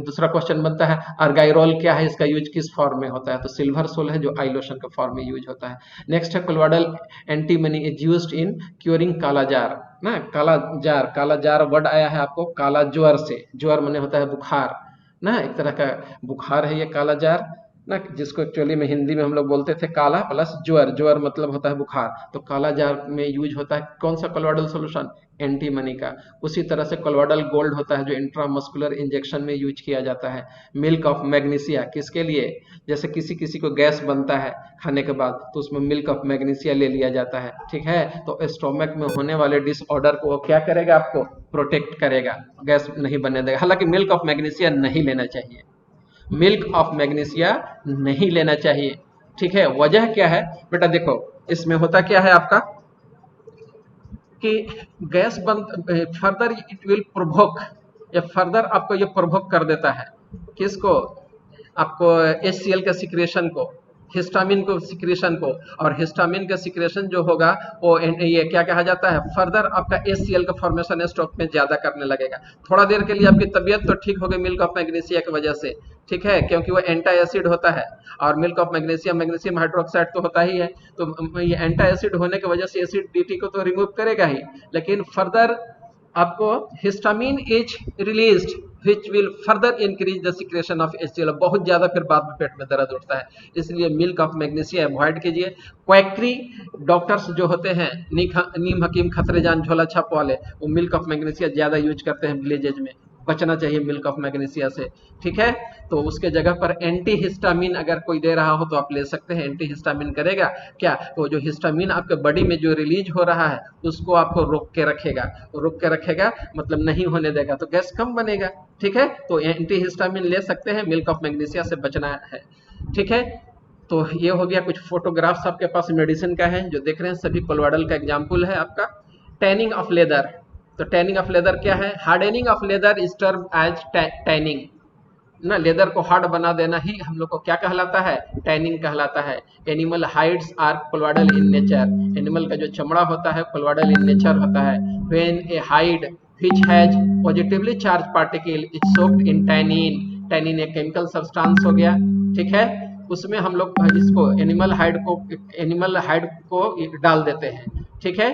दूसरा क्वेश्चन बनता है अर्गाइरोल क्या है, इसका यूज किस फॉर्म में होता है, तो सिल्वर सोल है जो आई लोशन के फॉर्म में यूज होता है। नेक्स्ट है colloidal antimony is used in curing kala azar ना, काला जार वर्ड आया है आपको काला ज्वर से, ज्वर माने होता है बुखार ना, एक तरह का बुखार है ये काला जार ना, जिसको एक्चुअली में हिंदी में हम लोग बोलते थे काला प्लस ज्वर, ज्वर मतलब होता है बुखार, तो काला जार में यूज होता है कौन सा कोलोइडल सॉल्यूशन, एंटीमनी का। उसी तरह से कोलोइडल गोल्ड होता है जो इंट्रामस्कुलर इंजेक्शन में यूज किया जाता है। मिल्क ऑफ मैग्नीशिया किसके लिए, जैसे किसी किसी को गैस बनता है खाने के बाद तो उसमें मिल्क ऑफ मैग्नीशिया ले लिया जाता है, ठीक है। तो स्टोमक में होने वाले डिसऑर्डर को वो क्या करेगा, आपको प्रोटेक्ट करेगा, गैस नहीं बनने देगा। हालांकि मिल्क ऑफ मैग्नीशिया नहीं लेना चाहिए, मिल्क ऑफ मैग्नीशिया नहीं लेना चाहिए, ठीक है। वजह क्या है बेटा, देखो इसमें होता क्या है आपका कि गैस बन फर्दर इट विल प्रोवोक, या फर्दर आपको ये प्रोवोक कर देता है किसको, आपको HCl के सिक्रेशन को, हिस्टामिन को सिक्रेशन को, और हिस्टामिन का सिक्रेशन जो होगा वो ये क्या कहा जाता है, फर्दर आपका HCl का फॉर्मेशन स्टॉक में ज्यादा करने लगेगा। थोड़ा देर के लिए आपकी तबीयत तो ठीक हो गई मिल्क ऑफ मैग्नीशिया की वजह से, ठीक है, क्योंकि वो एंटी एसिड होता है, और milk of magnesium magnesium hydroxide तो होता ही है, तो ये एंटी एसिड होने की वजह से एसिडिटी को तो रिमूव करेगा ही, लेकिन फर्दर आपको histamine is released which will further increase the secretion of HCl, बहुत ज्यादा फिर बाद में पेट में दर्द उठता है, इसलिए मिल्क ऑफ मैग्नीशिया अवॉइड कीजिए। क्वैकरी डॉक्टर्स जो होते हैं नीम हकीम खतरे जान झोला छाप वाले, वो मिल्क ऑफ मैग्नीशिया ज्यादा यूज करते हैं विलेजेज में, बचना चाहिए मिल्क ऑफ मैग्नीशिया से, ठीक है। तो उसके जगह पर एंटी हिस्टामिन अगर कोई दे रहा हो तो आप ले सकते हैं। एंटी हिस्टामिन करेगा क्या, तो जो हिस्टामिन आपके बॉडी में जो रिलीज हो रहा है उसको आपको रोक के रखेगा, रोक के रखेगा मतलब नहीं होने देगा, तो गैस कम बनेगा, ठीक है। तो एंटी हिस्टामिन ले सकते हैं, मिल्क ऑफ मैग्नीशिया से बचना है, ठीक है। तो ये हो गया कुछ फोटोग्राफ्स आपके पास मेडिसिन का है जो देख रहे हैं, सभी कोलोइडल का एग्जाम्पल है आपका। टैनिंग ऑफ लेदर, तो टैनिंग ऑफ लेदर क्या है, hardening of leather is term as tanning ना, लेदर को हार्ड बना देना ही हम लोग को क्या कहलाता है, टैनिंग कहलाता है। Animal hides are colloidal in nature, animal का जो चमड़ा होता है कोलोइडल इन नेचर होता है। When A hide which has positively charged particle is soaked in tannin, tannin एक केमिकल सब्सटेंस हो गया, ठीक है। उसमें हम लोग इसको एनिमल हाइड को डाल देते हैं, ठीक है,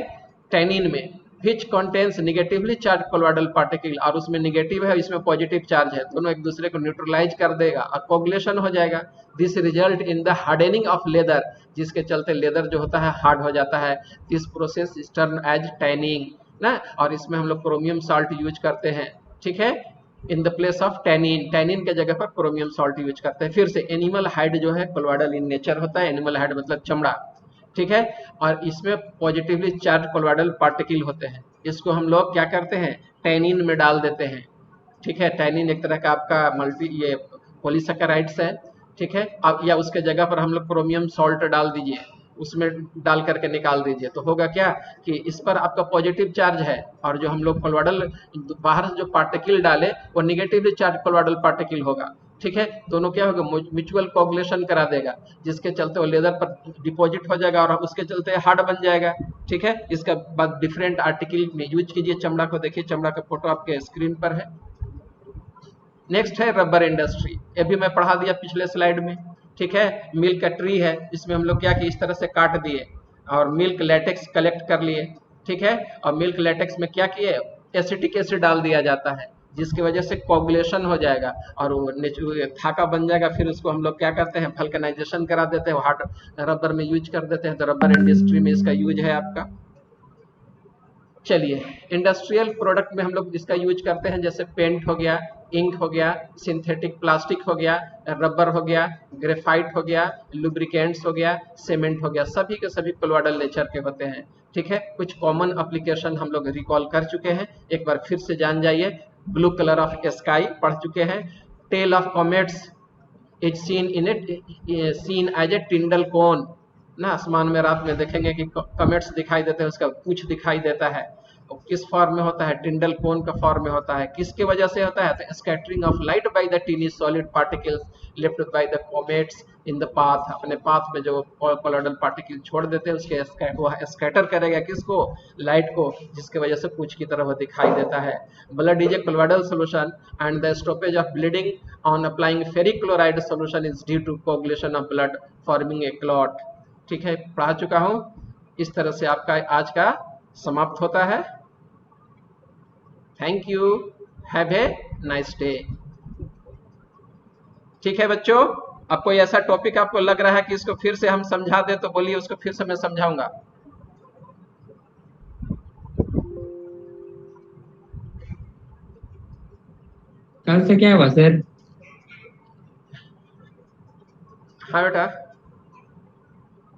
टैनिन में, which contains negatively charged colloidal particle, और उसमें नेगेटिव है इसमें पॉजिटिव चार्ज है, दोनों एक दूसरे को न्यूट्रलाइज कर देगा और कोगुलेशन हो जाएगा। This result in the hardening of leather, जिसके चलते लेदर जो होता है हार्ड हो जाता है। This process is turn as tanning ना, और इसमें हम लोग क्रोमियम साल्ट यूज करते हैं, ठीक है, in the place of tannin, tannin के जगह पर क्रोमियम साल्ट यूज करते हैं। फिर से एनिमल हाइड जो है कोलोइडल इन नेचर होता है, एनिमल हाइड मतलब चमड़ा, ठीक है, और इसमें पॉजिटिवली चार्ज कोलोइडल पार्टिकल होते हैं, इसको हम लोग क्या करते हैं, टैनिन में डाल देते हैं, ठीक है। टैनिन एक तरह का आपका ये पॉलीसैकेराइड्स है, ठीक है, अब या उसके जगह पर हम लोग क्रोमियम सॉल्ट डाल दीजिए, उसमें डाल करके निकाल दीजिए, तो होगा क्या कि इस पर आपका पॉजिटिव चार्ज है, और जो हम लोग कोलोइडल बाहर से जो पार्टिकल डाले वो निगेटिवली चार्ज कोलोइडल पार्टिकल होगा, ठीक है। दोनों क्या होगा, म्यूचुअल कोगुलेशन करा देगा, जिसके चलते वो लेदर पर डिपॉजिट हो जाएगा और उसके चलते हार्ड बन जाएगा, ठीक है। इसका बाद डिफरेंट आर्टिकल में यूज कीजिए। चमड़ा को देखिए, चमड़ा का फोटो आपके स्क्रीन पर है। नेक्स्ट है रबर इंडस्ट्री, ये भी मैं पढ़ा दिया पिछले स्लाइड में, ठीक है। मिल्क का ट्री है, इसमें हम लोग क्या कि इस तरह से काट दिए और मिल्क लैटेक्स कलेक्ट कर लिए, ठीक है, और मिल्क लैटेक्स में क्या किए, एसिटिक एसिड डाल दिया जाता है, जिसकी वजह से कोगुलेशन हो जाएगा और वो थाका बन जाएगा। फिर उसको हम लोग क्या करते हैं, वल्कनाइजेशन करा देते हैं, हार्ड रबर में यूज कर देते हैं, तो रबर इंडस्ट्री में इसका यूज है आपका। चलिए, इंडस्ट्रियल प्रोडक्ट में हम लोग इसका यूज करते हैं, जैसे पेंट हो गया, इंक हो गया, सिंथेटिक प्लास्टिक हो गया, रबर हो गया, ग्रेफाइट हो गया, लुब्रिकेंट्स हो गया, सीमेंट हो गया, सभी के सभी कोलोइडल नेचर के होते हैं, ठीक है। कुछ कॉमन एप्लीकेशन हम लोग रिकॉल कर चुके हैं, एक बार फिर से जान जाइए। ब्लू कलर ऑफ स्काई पढ़ चुके हैं। Tail of comets is seen as a Tyndall cone ना, आसमान में रात में देखेंगे कि कॉमेट्स दिखाई देते हैं, उसका पूंछ दिखाई देता है। किस फॉर्म में होता है, टिंडल कोन का फॉर्म में होता है, किसके वजह से होता है, तो scattering of light by the tiny solid particles left by the comets in the path, अपने पाथ में जो कोलॉइडल पार्टिकल छोड़ देते हैं उसके वो स्कैटर करेगा किसको, लाइट को, जिसके वजह से पूंछ की तरह वो दिखाई देता है। Blood is a colloidal solution and the stoppage of bleeding on applying ferric chloride solution is due to coagulation of blood forming a clot. ठीक है, पढ़ा चुका हूं। इस तरह से आपका आज का समाप्त होता है। Thank you, have a nice day. ठीक है बच्चों, अब कोई ऐसा टॉपिक आपको लग रहा है कि इसको फिर से हम समझा दें तो बोलिए, उसको फिर से मैं समझाऊंगा। कल से क्या हुआ सर? हाँ बेटा।